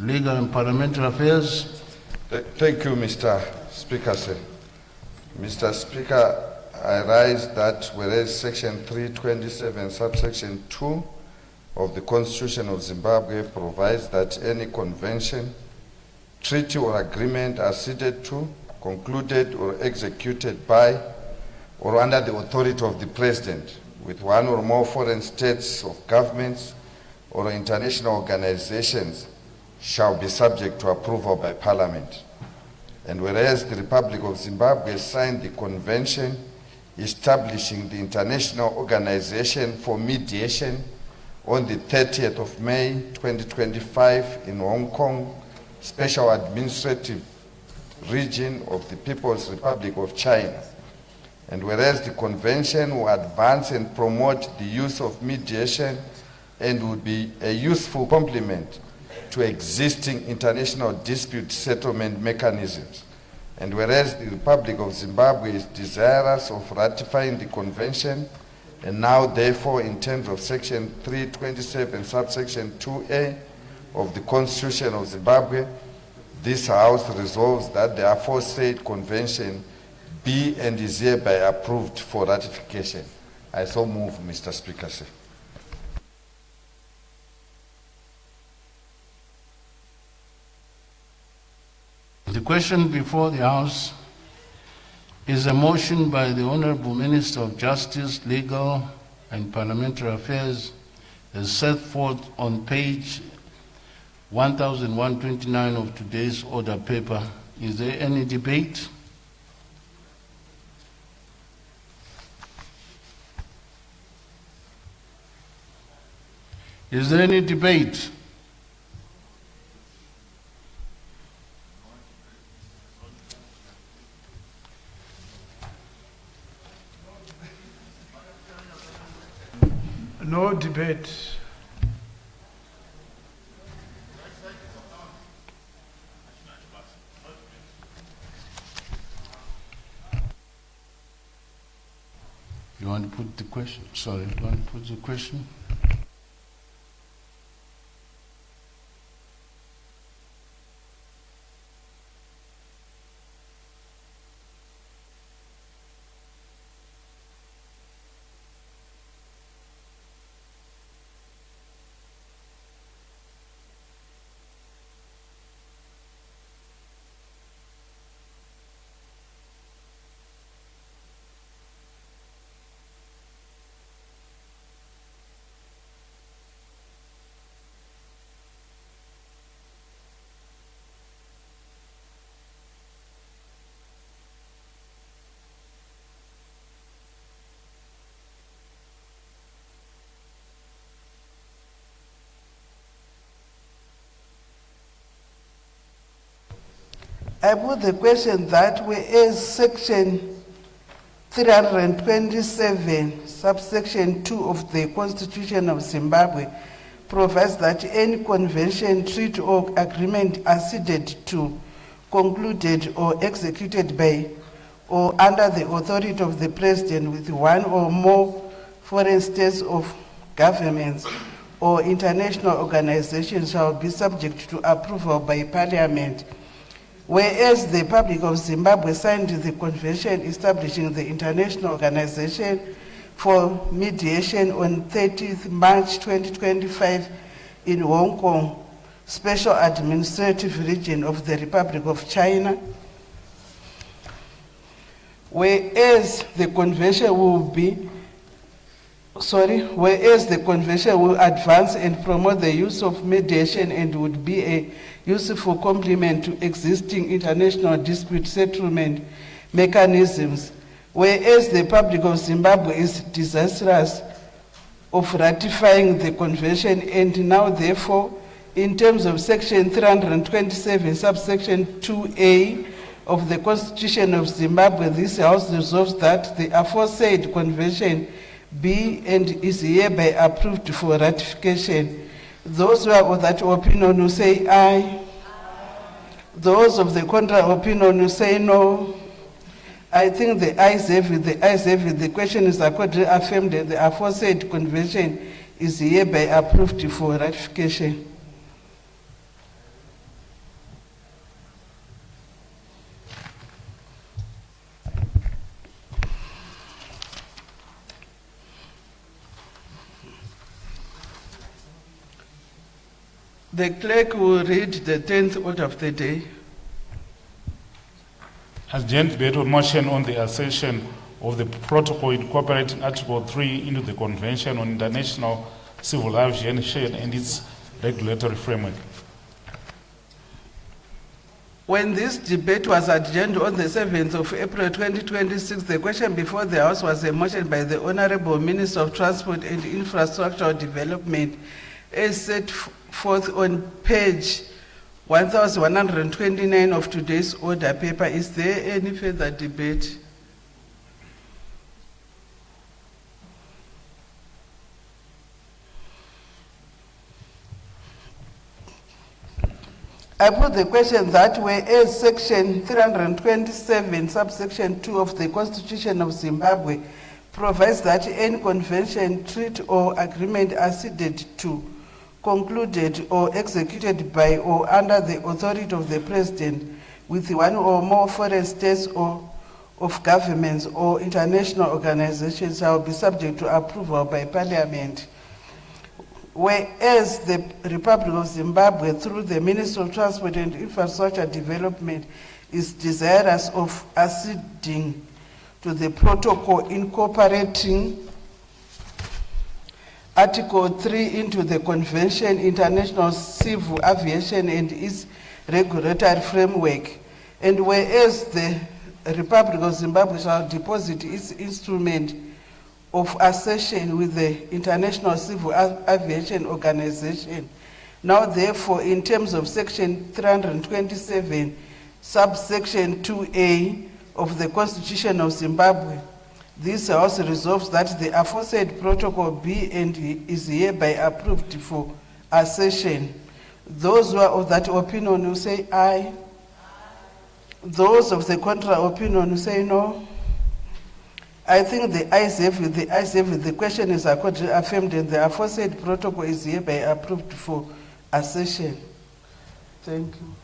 Legal and Parliamentary Affairs. Thank you, Mr. Speaker, sir. Mr. Speaker, I rise that whereas Section 327, subsection 2 of the Constitution of Zimbabwe provides that any convention, treaty or agreement acceded to, concluded or executed by or under the authority of the President with one or more foreign states of governments or international organizations shall be subject to approval by Parliament. And whereas the Republic of Zimbabwe signed the convention establishing the International Organization for Mediation on the 30th of May 2025 in Hong Kong, Special Administrative Region of the People's Republic of China. And whereas the convention will advance and promote the use of mediation and would be a useful complement to existing international dispute settlement mechanisms. And whereas the Republic of Zimbabwe is desirous of ratifying the convention, and now therefore in terms of Section 327, subsection 2A of the Constitution of Zimbabwe, this House resolves that the aforesaid convention be and is hereby approved for ratification. I so move, Mr. Speaker, sir. The question before the House is a motion by the Honorable Minister of Justice, Legal and Parliamentary Affairs as set forth on page 1129 of today's order paper. Is there any debate? Is there any debate? No debate. want to put the question? Sorry, you want to put the question? I put the question that whereas section 327, subsection 2 of the Constitution of Zimbabwe provides that any convention, treaty or agreement acceded to, concluded or executed by or under the authority of the President with one or more foreign states of governments or international organizations shall be subject to approval by Parliament. Whereas the Republic of Zimbabwe signed the convention establishing the International Organization for Mediation on 30th March 2025 in Hong Kong, Special Administrative Region of the Republic of China. Whereas the convention will advance and promote the use of mediation and would be a useful complement to existing international dispute settlement mechanisms. Whereas the Republic of Zimbabwe is desirous of ratifying the convention and now therefore, in terms of section 327, subsection 2A of the Constitution of Zimbabwe, this House resolves that the aforesaid convention be and is hereby approved for ratification. Those who are of that opinion will say aye. Those of the contrary opinion will say no. I think the ayes have it, the ayes have it. The question is accordingly affirmed that the aforesaid convention is hereby approved for ratification. The clerk will read the 10th order of the day. Urgent debate on motion on the accession of the protocol incorporating Article 3 into the Convention on International Civil Aviation and its regulatory framework. When this debate was adjourned on the 7th of April 2026, the question before the House was a motion by the Honorable Minister of Transport and Infrastructural Development as set forth on page 1129 of today's order paper. Is there any further debate? I put the question that whereas section 327, subsection 2 of the Constitution of Zimbabwe provides that any convention, treaty or agreement acceded to, concluded or executed by or under the authority of the President with one or more foreign states or of governments or international organizations shall be subject to approval by Parliament. Whereas the Republic of Zimbabwe, through the Ministry of Transport and Infrastructure Development, is desirous of acceding to the protocol incorporating Article 3 into the Convention, International Civil Aviation and its regulatory framework, and whereas the Republic of Zimbabwe shall deposit its instrument of accession with the International Civil Aviation Organization. Now, therefore, in terms of Section 327, subsection 2A of the Constitution of Zimbabwe, this House resolves that the aforesaid protocol be and is hereby approved for accession. Those who are of that opinion will say aye. Those of the contrary opinion will say no. I think the ayes have it, the question is accordingly affirmed and the aforesaid protocol is hereby approved for accession. Thank you.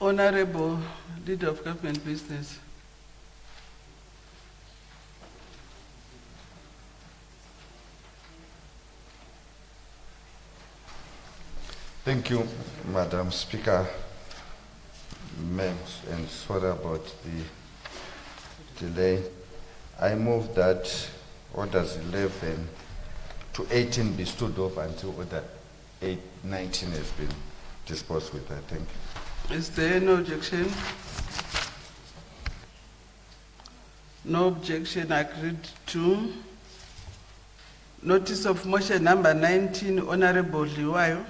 Honorable Leader of Government Business. Thank you, Madam Speaker. Ma'am, and sorry about the delay. I move that orders 11 to 18 be stood off until order 19 has been disposed with. I thank you. Is there no objection? No objection agreed to. Notice of motion number 19, Honorable Liwayo.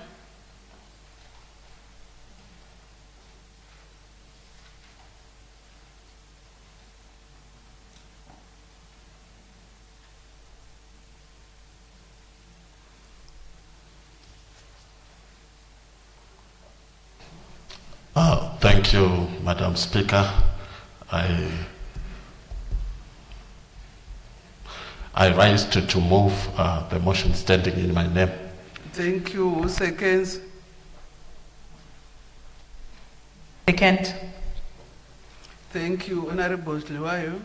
Thank you, Madam Speaker. I rise to move the motion standing in my name. Thank you. Who seconds? Second. Thank you, Honorable Liwayo.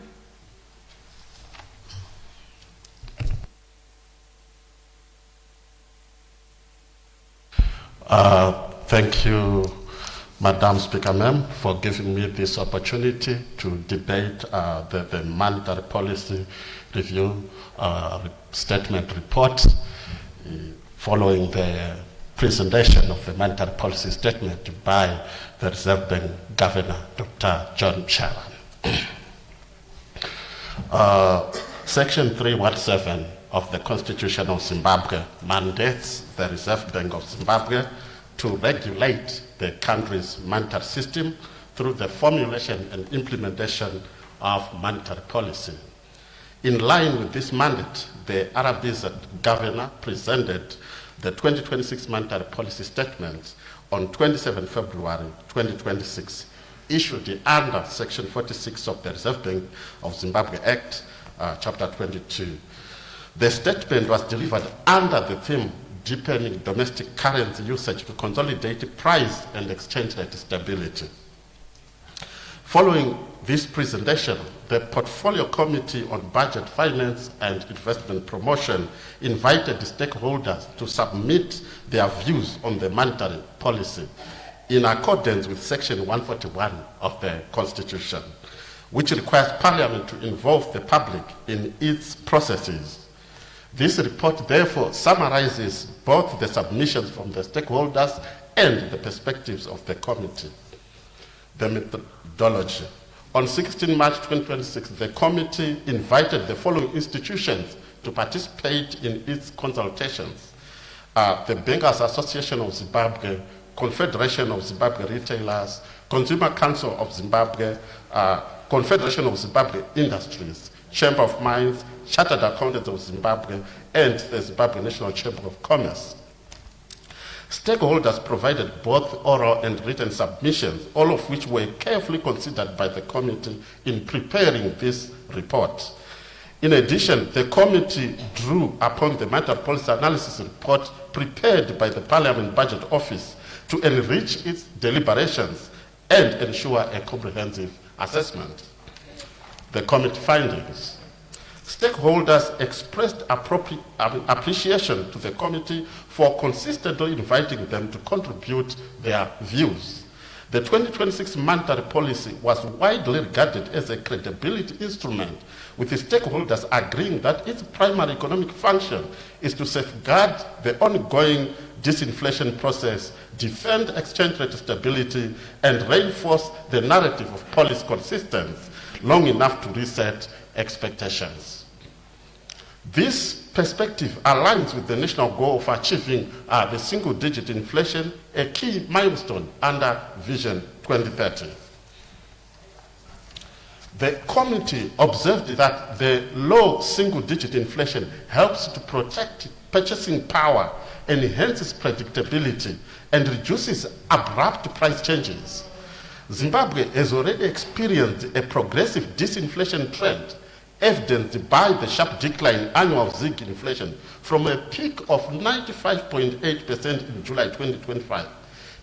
Thank you, Madam Speaker, ma'am, for giving me this opportunity to debate the monetary policy review statement report following the presentation of the monetary policy statement by the Reserve Bank Governor, Dr. John Sharon. Section 317 of the Constitution of Zimbabwe mandates the Reserve Bank of Zimbabwe to regulate the country's monetary system through the formulation and implementation of monetary policy. In line with this mandate, the RBZ governor presented the 2026 monetary policy statement on 27 February 2026, issued under Section 46 of the Reserve Bank of Zimbabwe Act, Chapter 22. The statement was delivered under the theme deepening domestic currency usage to consolidate price and exchange rate stability. Following this presentation, the Portfolio Committee on Budget, Finance and Investment Promotion invited the stakeholders to submit their views on the monetary policy in accordance with Section 141 of the Constitution, which requires Parliament to involve the public in its processes. This report therefore summarizes both the submissions from the stakeholders and the perspectives of the committee. The methodology. On 16 March 2026, the committee invited the following institutions to participate in its consultations. The Bankers Association of Zimbabwe, Confederation of Zimbabwe Retailers, Consumer Council of Zimbabwe, Confederation of Zimbabwe Industries, Chamber of Mines, Chartered Accountants of Zimbabwe, and the Zimbabwe National Chamber of Commerce. Stakeholders provided both oral and written submissions, all of which were carefully considered by the committee in preparing this report. In addition, the committee drew upon the Matter Policy Analysis report prepared by the Parliament Budget Office to enrich its deliberations and ensure a comprehensive assessment. The committee findings. Stakeholders expressed appreciation to the committee for consistently inviting them to contribute their views. The 2026 monetary policy was widely regarded as a credibility instrument, with the stakeholders agreeing that its primary economic function is to safeguard the ongoing disinflation process, defend exchange rate stability, and reinforce the narrative of policy consistency long enough to reset expectations. This perspective aligns with the national goal of achieving the single-digit inflation, a key milestone under Vision 2030. The committee observed that the low single-digit inflation helps to protect purchasing power, enhances predictability, and reduces abrupt price changes. Zimbabwe has already experienced a progressive disinflation trend, evidenced by the sharp decline in annual ZIG inflation from a peak of 95.8% in July 2025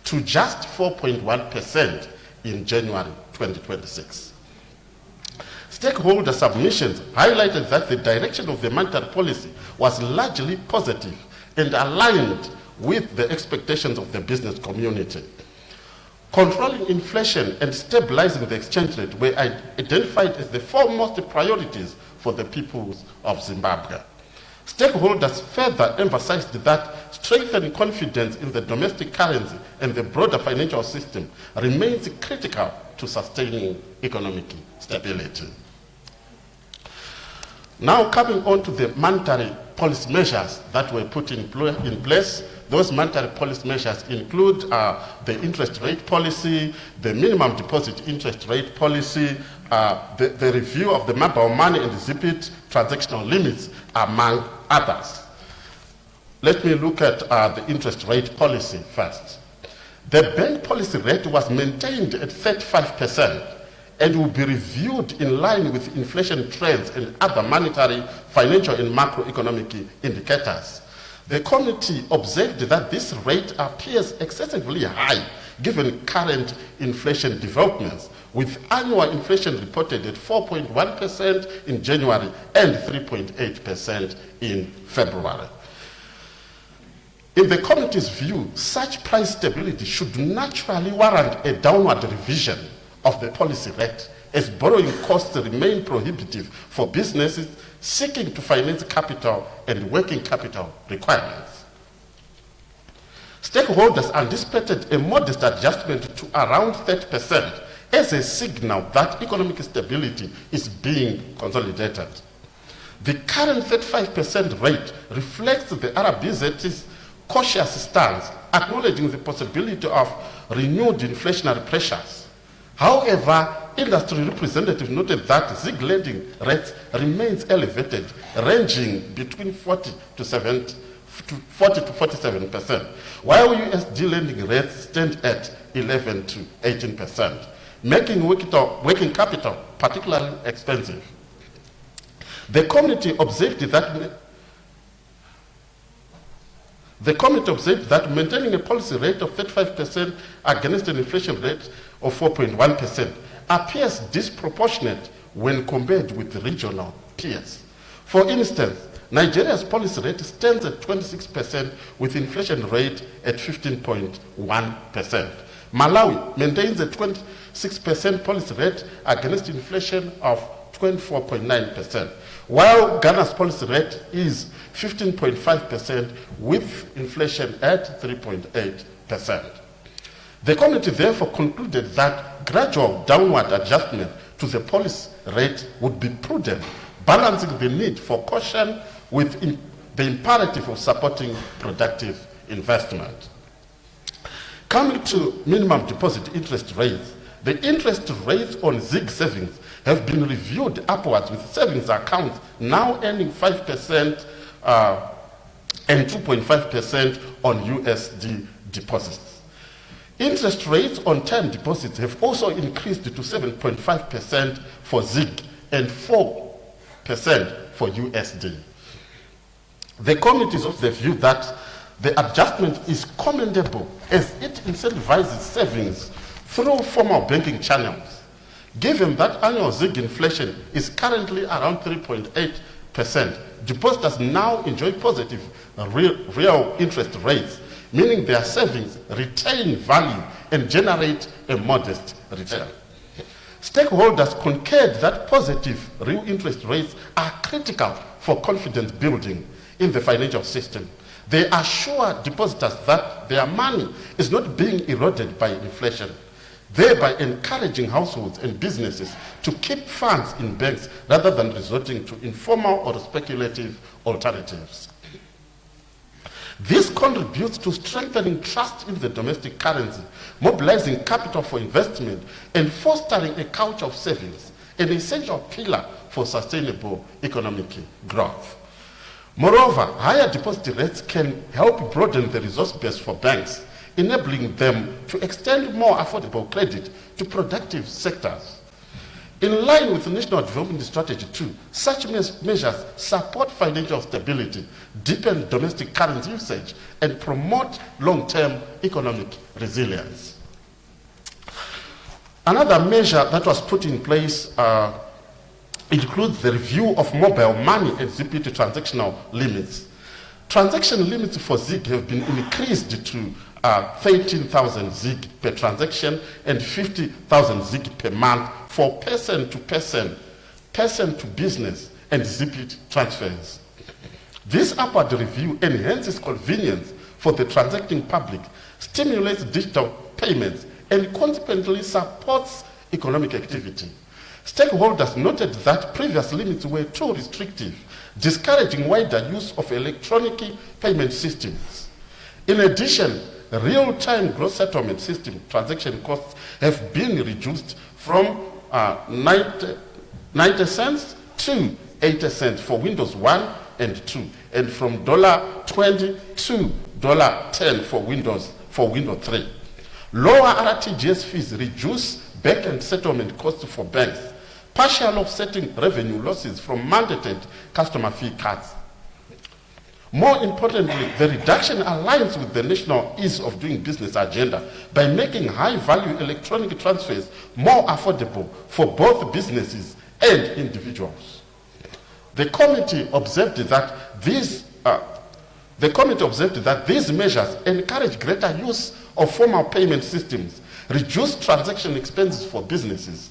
to just 4.1% in January 2026. Stakeholder submissions highlighted that the direction of the monetary policy was largely positive and aligned with the expectations of the business community. Controlling inflation and stabilizing the exchange rate were identified as the foremost priorities for the peoples of Zimbabwe. Stakeholders further emphasized that strengthening confidence in the domestic currency and the broader financial system remains critical to sustaining economic stability. Now, coming on to the monetary policy measures that were put in place. Those monetary policy measures include the interest rate policy, the minimum deposit interest rate policy, the review of the mobile money and ZIPIT transactional limits, among others. Let me look at the interest rate policy first. The bank policy rate was maintained at 35% and will be reviewed in line with inflation trends and other monetary, financial, and macroeconomic indicators. The committee observed that this rate appears excessively high given current inflation developments, with annual inflation reported at 4.1% in January and 3.8% in February. In the committee's view, such price stability should naturally warrant a downward revision of the policy rate, as borrowing costs remain prohibitive for businesses seeking to finance capital and working capital requirements. Stakeholders anticipated a modest adjustment to around 30% as a signal that economic stability is being consolidated. The current 35% rate reflects the RBZ's cautious stance, acknowledging the possibility of renewed inflationary pressures. However, industry representatives noted that ZIG lending rates remains elevated, ranging between 40 to 47%, while USD lending rates stand at 11 to 18%, making working capital particularly expensive. The committee observed that maintaining a policy rate of 35% against an inflation rate of 4.1% appears disproportionate when compared with regional peers. For instance, Nigeria's policy rate stands at 26% with inflation rate at 15.1%. Malawi maintains a 26% policy rate against inflation of 24.9%, while Ghana's policy rate is 15.5% with inflation at 3.8%. The committee therefore concluded that gradual downward adjustment to the policy rate would be prudent, balancing the need for caution with the imperative of supporting productive investment. Coming to minimum deposit interest rates, the interest rates on ZIG savings have been reviewed upwards, with savings accounts now earning 5% and 2.5% on USD deposits. Interest rates on term deposits have also increased to 7.5% for ZIG and 4% for USD. The committee is of the view that the adjustment is commendable as it incentivizes savings through formal banking channels. Given that annual ZIG inflation is currently around 3.8%, depositors now enjoy positive real interest rates, meaning their savings retain value and generate a modest return. Stakeholders concurred that positive real interest rates are critical for confidence building in the financial system. They assure depositors that their money is not being eroded by inflation, thereby encouraging households and businesses to keep funds in banks rather than resorting to informal or speculative alternatives. This contributes to strengthening trust in the domestic currency, mobilizing capital for investment, and fostering a culture of savings, an essential pillar for sustainable economic growth. Moreover, higher deposit rates can help broaden the resource base for banks, enabling them to extend more affordable credit to productive sectors. In line with the National Development Strategy 2, such measures support financial stability, deepen domestic currency usage, and promote long-term economic resilience. Another measure that was put in place includes the review of mobile money and ZPT transactional limits. Transaction limits for ZIG have been increased to 13,000 ZIG per transaction and 50,000 ZIG per month for person-to-person, person-to-business, and ZPT transfers. This upward review enhances convenience for the transacting public, stimulates digital payments, and consequently supports economic activity. Stakeholders noted that previous limits were too restrictive, discouraging wider use of electronic payment systems. In addition, real-time gross settlement system transaction costs have been reduced from 90 cents to 80 cents for Windows 1 and 2, and from $20 to $10 for Windows 3. Lower RTGS fees reduce back-end settlement costs for banks, partially offsetting revenue losses from mandated customer fee cuts. More importantly, the reduction aligns with the national ease of doing business agenda by making high-value electronic transfers more affordable for both businesses and individuals. The committee observed that these measures encourage greater use of formal payment systems, reduce transaction expenses for businesses,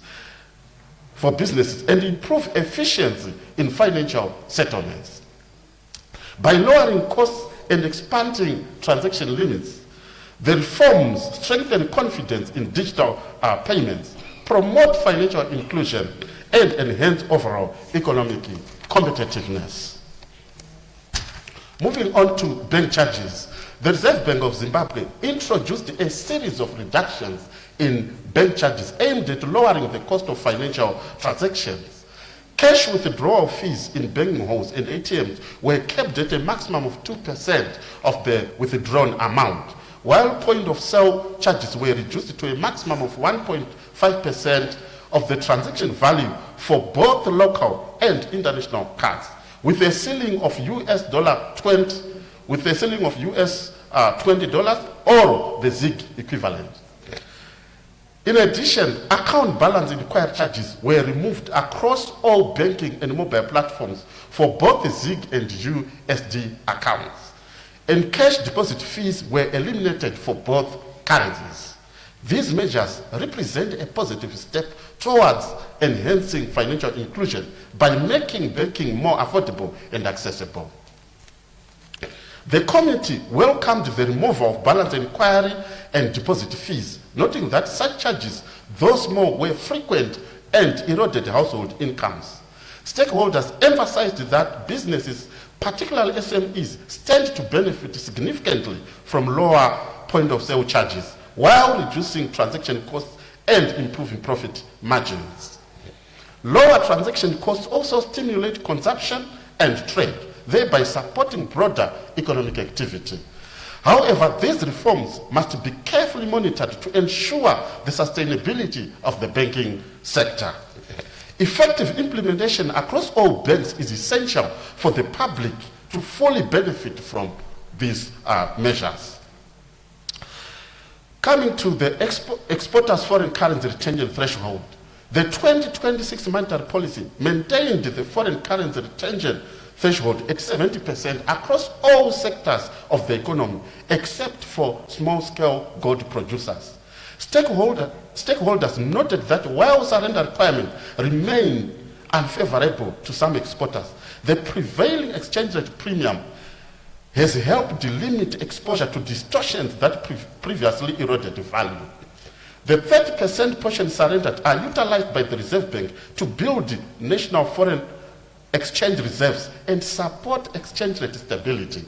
and improve efficiency in financial settlements. By lowering costs and expanding transaction limits, the reforms strengthen confidence in digital payments, promote financial inclusion, and enhance overall economic competitiveness. Moving on to bank charges, the Reserve Bank of Zimbabwe introduced a series of reductions in bank charges aimed at lowering the cost of financial transactions. Cash withdrawal fees in banking halls and ATMs were kept at a maximum of 2% of the withdrawn amount, while point-of-sale charges were reduced to a maximum of 1.5% of the transaction value for both local and international cards, with a ceiling of $20 or the ZIG equivalent. In addition, account balance inquiry charges were removed across all banking and mobile platforms for both the ZIG and USD accounts, and cash deposit fees were eliminated for both currencies. These measures represent a positive step towards enhancing financial inclusion by making banking more affordable and accessible. The committee welcomed the removal of balance inquiry and deposit fees, noting that such charges, though small, were frequent and eroded household incomes. Stakeholders emphasized that businesses, particularly SMEs, stand to benefit significantly from lower point-of-sale charges, while reducing transaction costs and improving profit margins. Lower transaction costs also stimulate consumption and trade, thereby supporting broader economic activity. However, these reforms must be carefully monitored to ensure the sustainability of the banking sector. Effective implementation across all banks is essential for the public to fully benefit from these measures. Coming to the exporters' foreign currency retention threshold, the 2026 monetary policy maintained the foreign currency retention threshold at 70% across all sectors of the economy, except for small-scale gold producers. Stakeholders noted that while surrender requirements remain unfavorable to some exporters, the prevailing exchange rate premium has helped limit exposure to distortions that previously eroded value. The 30% portion surrendered are utilized by the Reserve Bank to build national foreign exchange reserves and support exchange rate stability.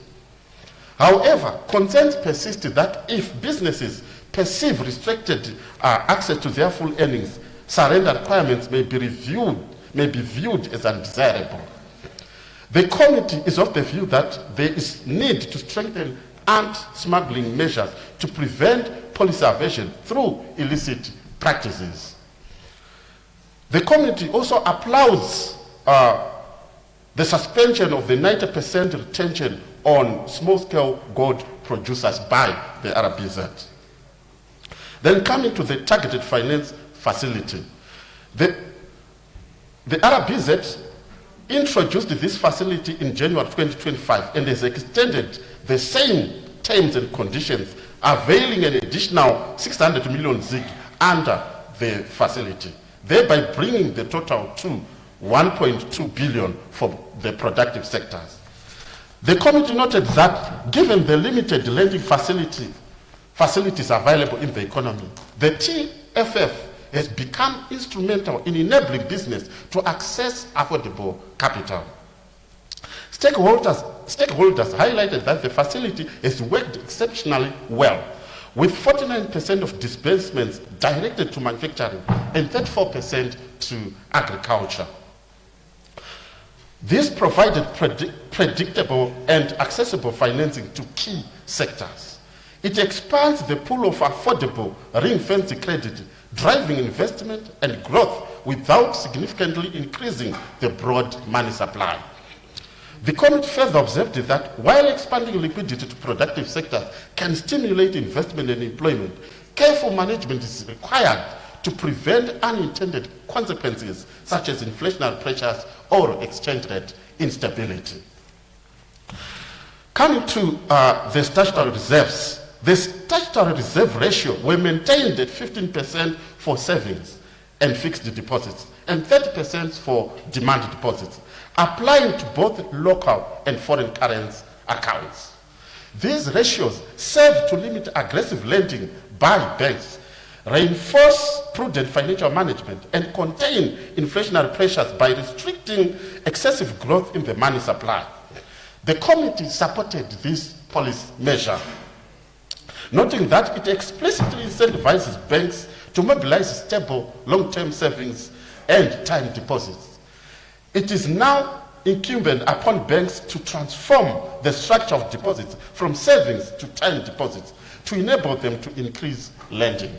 However, concerns persist that if businesses perceive restricted access to their full earnings, surrender requirements may be viewed as undesirable. The committee is of the view that there is need to strengthen anti-smuggling measures to prevent policy evasion through illicit practices. The committee also applauds the suspension of the 90% retention on small-scale gold producers by the RBZ. Then coming to the targeted finance facility. The RBZ introduced this facility in January 2025 and has extended the same terms and conditions, availing an additional 600 million ZiG under the facility, thereby bringing the total to 1.2 billion for the productive sectors. The committee noted that given the limited lending facilities available in the economy, the TFF has become instrumental in enabling business to access affordable capital. Stakeholders highlighted that the facility has worked exceptionally well, with 49% of disbursements directed to manufacturing and 34% to agriculture. This provided predictable and accessible financing to key sectors. It expands the pool of affordable ring-fenced credit, driving investment and growth without significantly increasing the broad money supply. The committee further observed that while expanding liquidity to productive sectors can stimulate investment and employment, careful management is required to prevent unintended consequences such as inflationary pressures or exchange rate instability. Coming to the statutory reserves, the statutory reserve ratio were maintained at 15% for savings and fixed deposits and 30% for demand deposits, applying to both local and foreign currency accounts. These ratios serve to limit aggressive lending by banks, reinforce prudent financial management, and contain inflationary pressures by restricting excessive growth in the money supply. The committee supported this policy measure, noting that it explicitly incentivizes banks to mobilize stable long-term savings and time deposits. It is now incumbent upon banks to transform the structure of deposits from savings to time deposits to enable them to increase lending.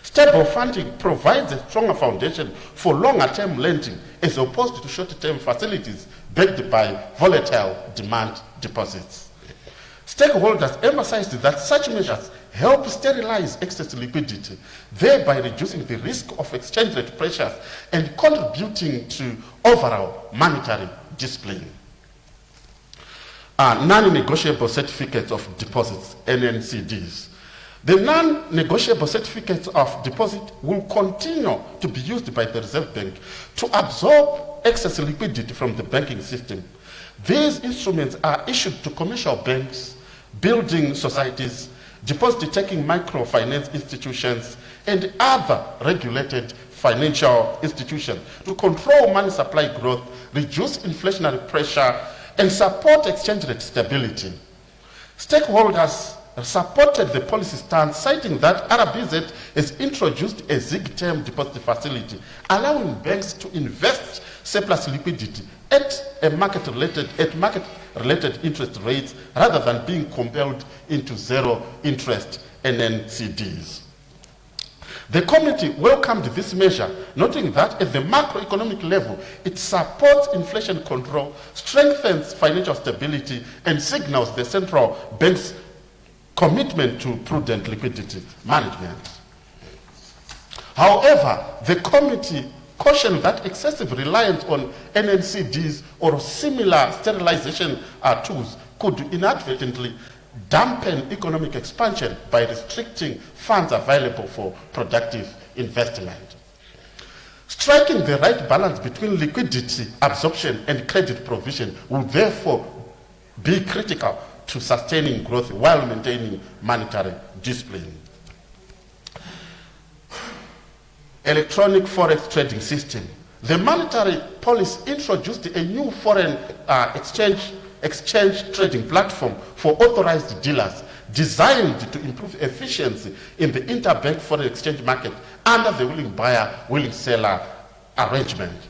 Stable funding provides a stronger foundation for longer-term lending as opposed to short-term facilities backed by volatile demand deposits. Stakeholders emphasized that such measures help sterilize excess liquidity, thereby reducing the risk of exchange rate pressures and contributing to overall monetary discipline. Non-negotiable certificates of deposits, NNCDs. The non-negotiable certificates of deposit will continue to be used by the Reserve Bank to absorb excess liquidity from the banking system. These instruments are issued to commercial banks, building societies, deposit-taking microfinance institutions, and other regulated financial institutions to control money supply growth, reduce inflationary pressure, and support exchange rate stability. Stakeholders supported the policy stance, citing that RBZ has introduced a ZIG-term deposit facility, allowing banks to invest surplus liquidity at market-related interest rates rather than being compelled into zero-interest NNCDs. The committee welcomed this measure, noting that at the macroeconomic level, it supports inflation control, strengthens financial stability, and signals the central bank's commitment to prudent liquidity management. However, the committee cautioned that excessive reliance on NNCDs or similar sterilization tools could inadvertently dampen economic expansion by restricting funds available for productive investment. Striking the right balance between liquidity absorption and credit provision will therefore be critical to sustaining growth while maintaining monetary discipline. Electronic forex trading system. The monetary policy introduced a new foreign exchange trading platform for authorized dealers designed to improve efficiency in the interbank foreign exchange market under the willing buyer, willing seller arrangement.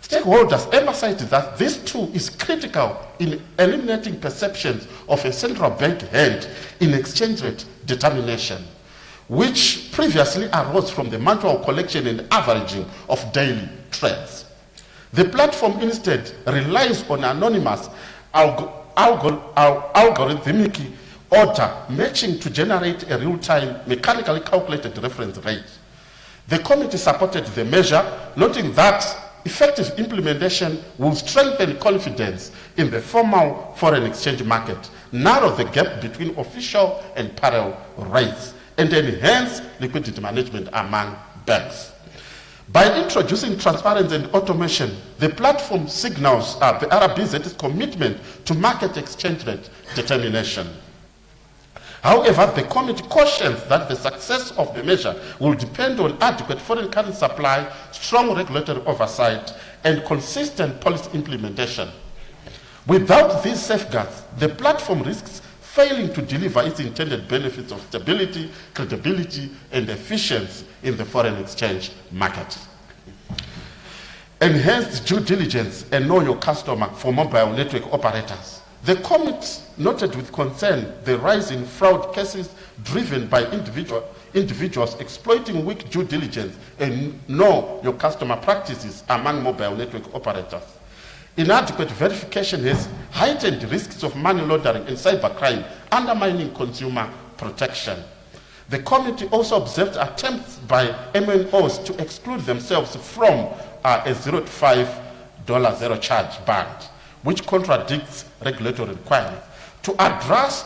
Stakeholders emphasized that this tool is critical in eliminating perceptions of a central bank hand in exchange rate determination, which previously arose from the manual collection and averaging of daily trades. The platform instead relies on anonymous algorithmic order matching to generate a real-time mechanically calculated reference rate. The committee supported the measure, noting that effective implementation will strengthen confidence in the formal foreign exchange market, narrow the gap between official and parallel rates, and enhance liquidity management among banks. By introducing transparency and automation, the platform signals the RBZ's commitment to market exchange rate determination. However, the committee cautions that the success of the measure will depend on adequate foreign currency supply, strong regulatory oversight, and consistent policy implementation. Without these safeguards, the platform risks failing to deliver its intended benefits of stability, credibility, and efficiency in the foreign exchange market. Enhanced due diligence and know your customer for mobile network operators. The committee noted with concern the rise in fraud cases driven by individuals exploiting weak due diligence and know your customer practices among mobile network operators. Inadequate verification has heightened risks of money laundering and cybercrime, undermining consumer protection. The committee also observed attempts by MNOs to exclude themselves from a $0 to $5 zero charge band, which contradicts regulatory requirements. To address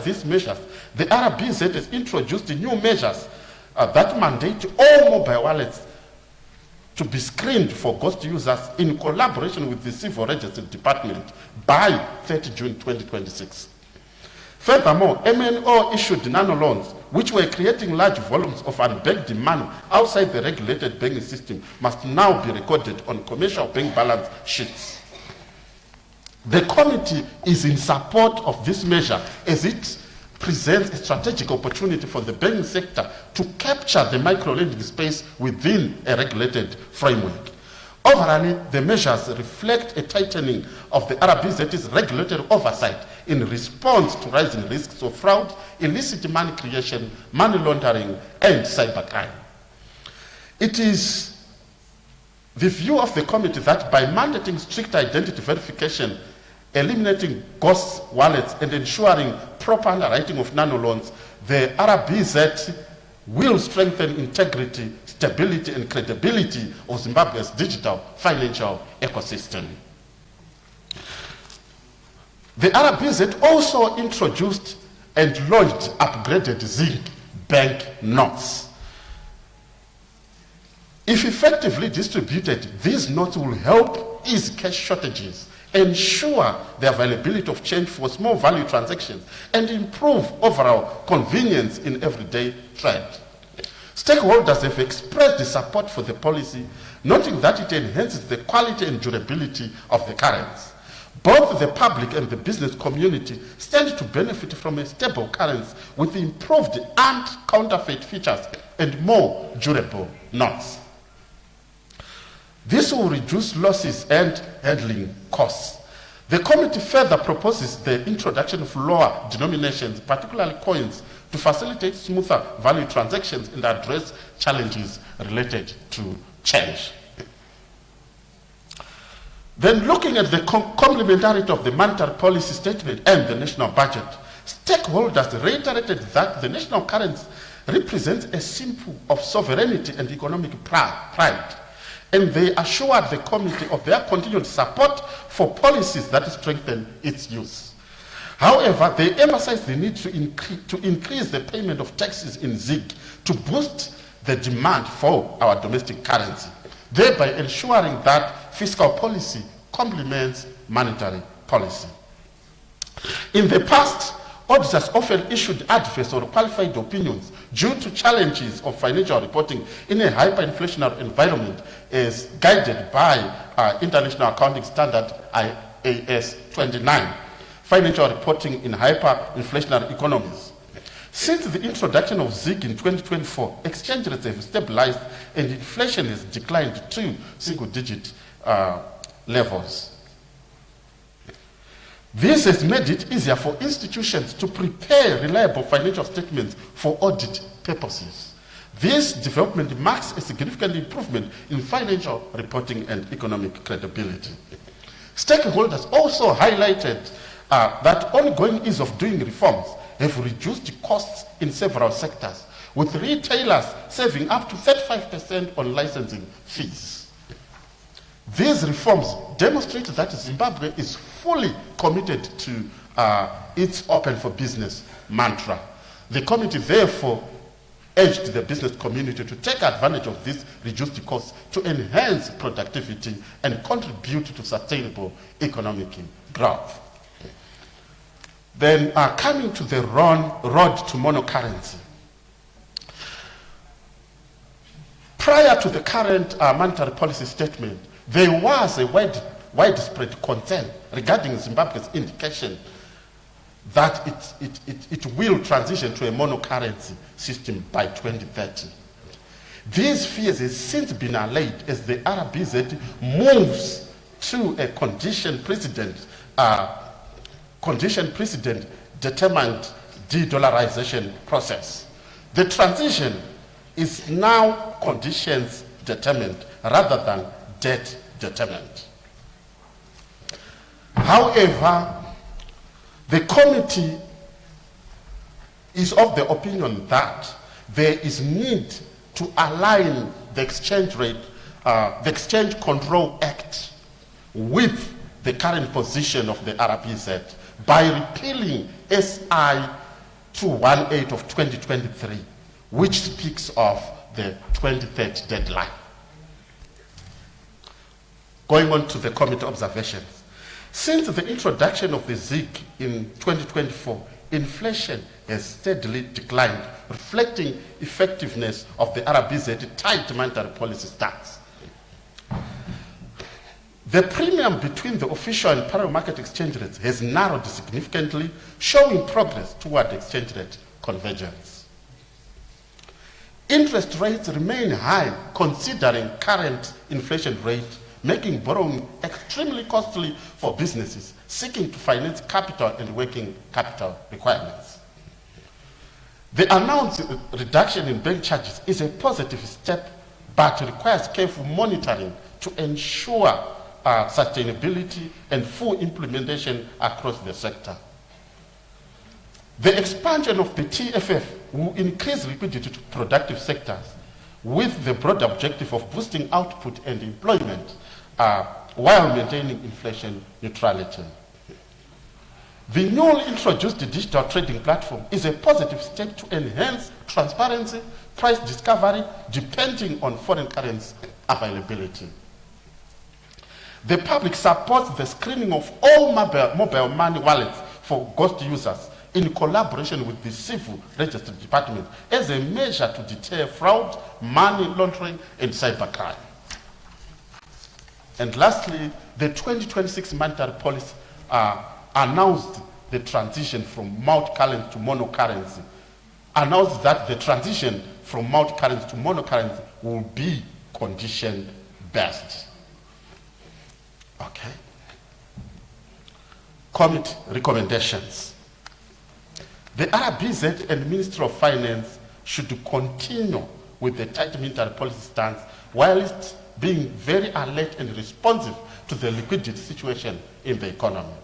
these measures, the RBZ has introduced new measures that mandate all mobile wallets to be screened for ghost users in collaboration with the Civil Registry Department by 30 June 2026. Furthermore, MNO issued nano loans, which were creating large volumes of unbanked money outside the regulated banking system, must now be recorded on commercial bank balance sheets. The committee is in support of this measure as it presents a strategic opportunity for the banking sector to capture the micro-lending space within a regulated framework. Overall, the measures reflect a tightening of the RBZ's regulatory oversight in response to rising risks of fraud, illicit money creation, money laundering, and cybercrime. It is the view of the committee that by mandating strict identity verification, eliminating ghost wallets, and ensuring proper underwriting of nano loans, the RBZ will strengthen integrity, stability, and credibility of Zimbabwe's digital financial ecosystem. The RBZ also introduced and launched upgraded zinc bank notes. If effectively distributed, these notes will help ease cash shortages, ensure the availability of change for small value transactions, and improve overall convenience in everyday trade. Stakeholders have expressed the support for the policy, noting that it enhances the quality and durability of the currency. Both the public and the business community stand to benefit from a stable currency with improved anti-counterfeit features and more durable notes. This will reduce losses and handling costs. The committee further proposes the introduction of lower denominations, particularly coins, to facilitate smoother value transactions and address challenges related to change. Then, looking at the complementarity of the monetary policy statement and the national budget, stakeholders reiterated that the national currency represents a symbol of sovereignty and economic pride, and they assured the committee of their continued support for policies that strengthen its use. However, they emphasized the need to increase the payment of taxes in ZiG to boost the demand for our domestic currency, thereby ensuring that fiscal policy complements monetary policy. In the past, auditors often issued adverse or qualified opinions due to challenges of financial reporting in a hyperinflationary environment as guided by International Accounting Standard IAS 29, financial reporting in hyperinflationary economies. Since the introduction of ZiG in 2024, exchange rates have stabilized and inflation has declined to single-digit levels. This has made it easier for institutions to prepare reliable financial statements for audit purposes. This development marks a significant improvement in financial reporting and economic credibility. Stakeholders also highlighted that ongoing ease of doing reforms have reduced costs in several sectors, with retailers saving up to 35% on licensing fees. These reforms demonstrate that Zimbabwe is fully committed to its open for business mantra. The committee therefore urged the business community to take advantage of these reduced costs to enhance productivity and contribute to sustainable economic growth. Then coming to the road to monocurrency. Prior to the current monetary policy statement, there was a widespread concern regarding Zimbabwe's indication that it will transition to a monocurrency system by 2030. These fears have since been allayed as the RBZ moves to a condition precedent determined de-dollarization process. The transition is now conditions determined rather than debt determined. However, the committee is of the opinion that there is need to align the Exchange Control Act with the current position of the RBZ by repealing SI 218 of 2023, which speaks of the 2030 deadline. Going on to the committee observations. Since the introduction of the ZiG in 2024, inflation has steadily declined, reflecting effectiveness of the RBZ tight monetary policy stance. The premium between the official and parallel market exchange rates has narrowed significantly, showing progress toward exchange rate convergence. Interest rates remain high considering current inflation rate, making borrowing extremely costly for businesses seeking to finance capital and working capital requirements. The announced reduction in bank charges is a positive step, but requires careful monitoring to ensure sustainability and full implementation across the sector. The expansion of the TFF will increase liquidity to productive sectors with the broad objective of boosting output and employment while maintaining inflation neutrality. The newly introduced digital trading platform is a positive step to enhance transparency, price discovery, depending on foreign currency availability. The public supports the screening of all mobile money wallets for ghost users in collaboration with the Civil Registry Department as a measure to deter fraud, money laundering, and cybercrime. And lastly, the 2026 monetary policy announced the transition from multi-currency to monocurrency, announced that the transition from multi-currency to monocurrency will be condition-based. Okay. Committee recommendations. The RBZ and Ministry of Finance should continue with the tight monetary policy stance whilst being very alert and responsive to the liquidity situation in the economy.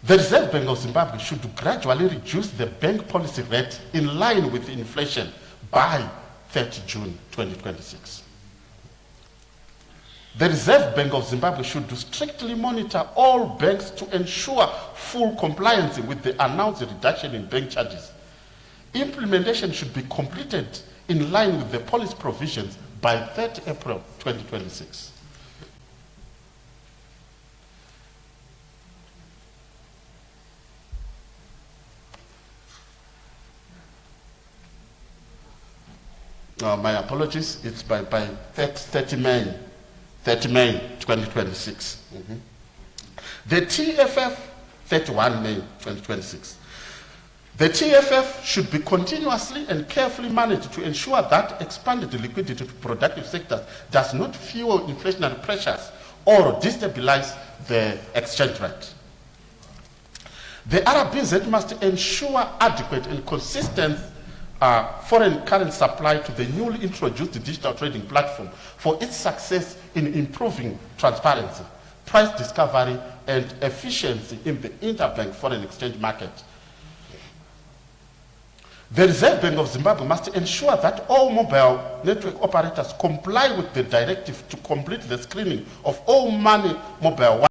The Reserve Bank of Zimbabwe should gradually reduce the bank policy rate in line with inflation by 30 June 2026. The Reserve Bank of Zimbabwe should strictly monitor all banks to ensure full compliance with the announced reduction in bank charges. Implementation should be completed in line with the policy provisions by 30 April 2026. My apologies, it's by 30 May 2026. The TFF, 31 May 2026. The TFF should be continuously and carefully managed to ensure that expanded liquidity to productive sectors does not fuel inflationary pressures or destabilize the exchange rate. The RBZ must ensure adequate and consistent foreign currency supply to the newly introduced digital trading platform for its success in improving transparency, price discovery, and efficiency in the interbank foreign exchange market. The Reserve Bank of Zimbabwe must ensure that all mobile network operators comply with the directive to complete the screening of all money mobile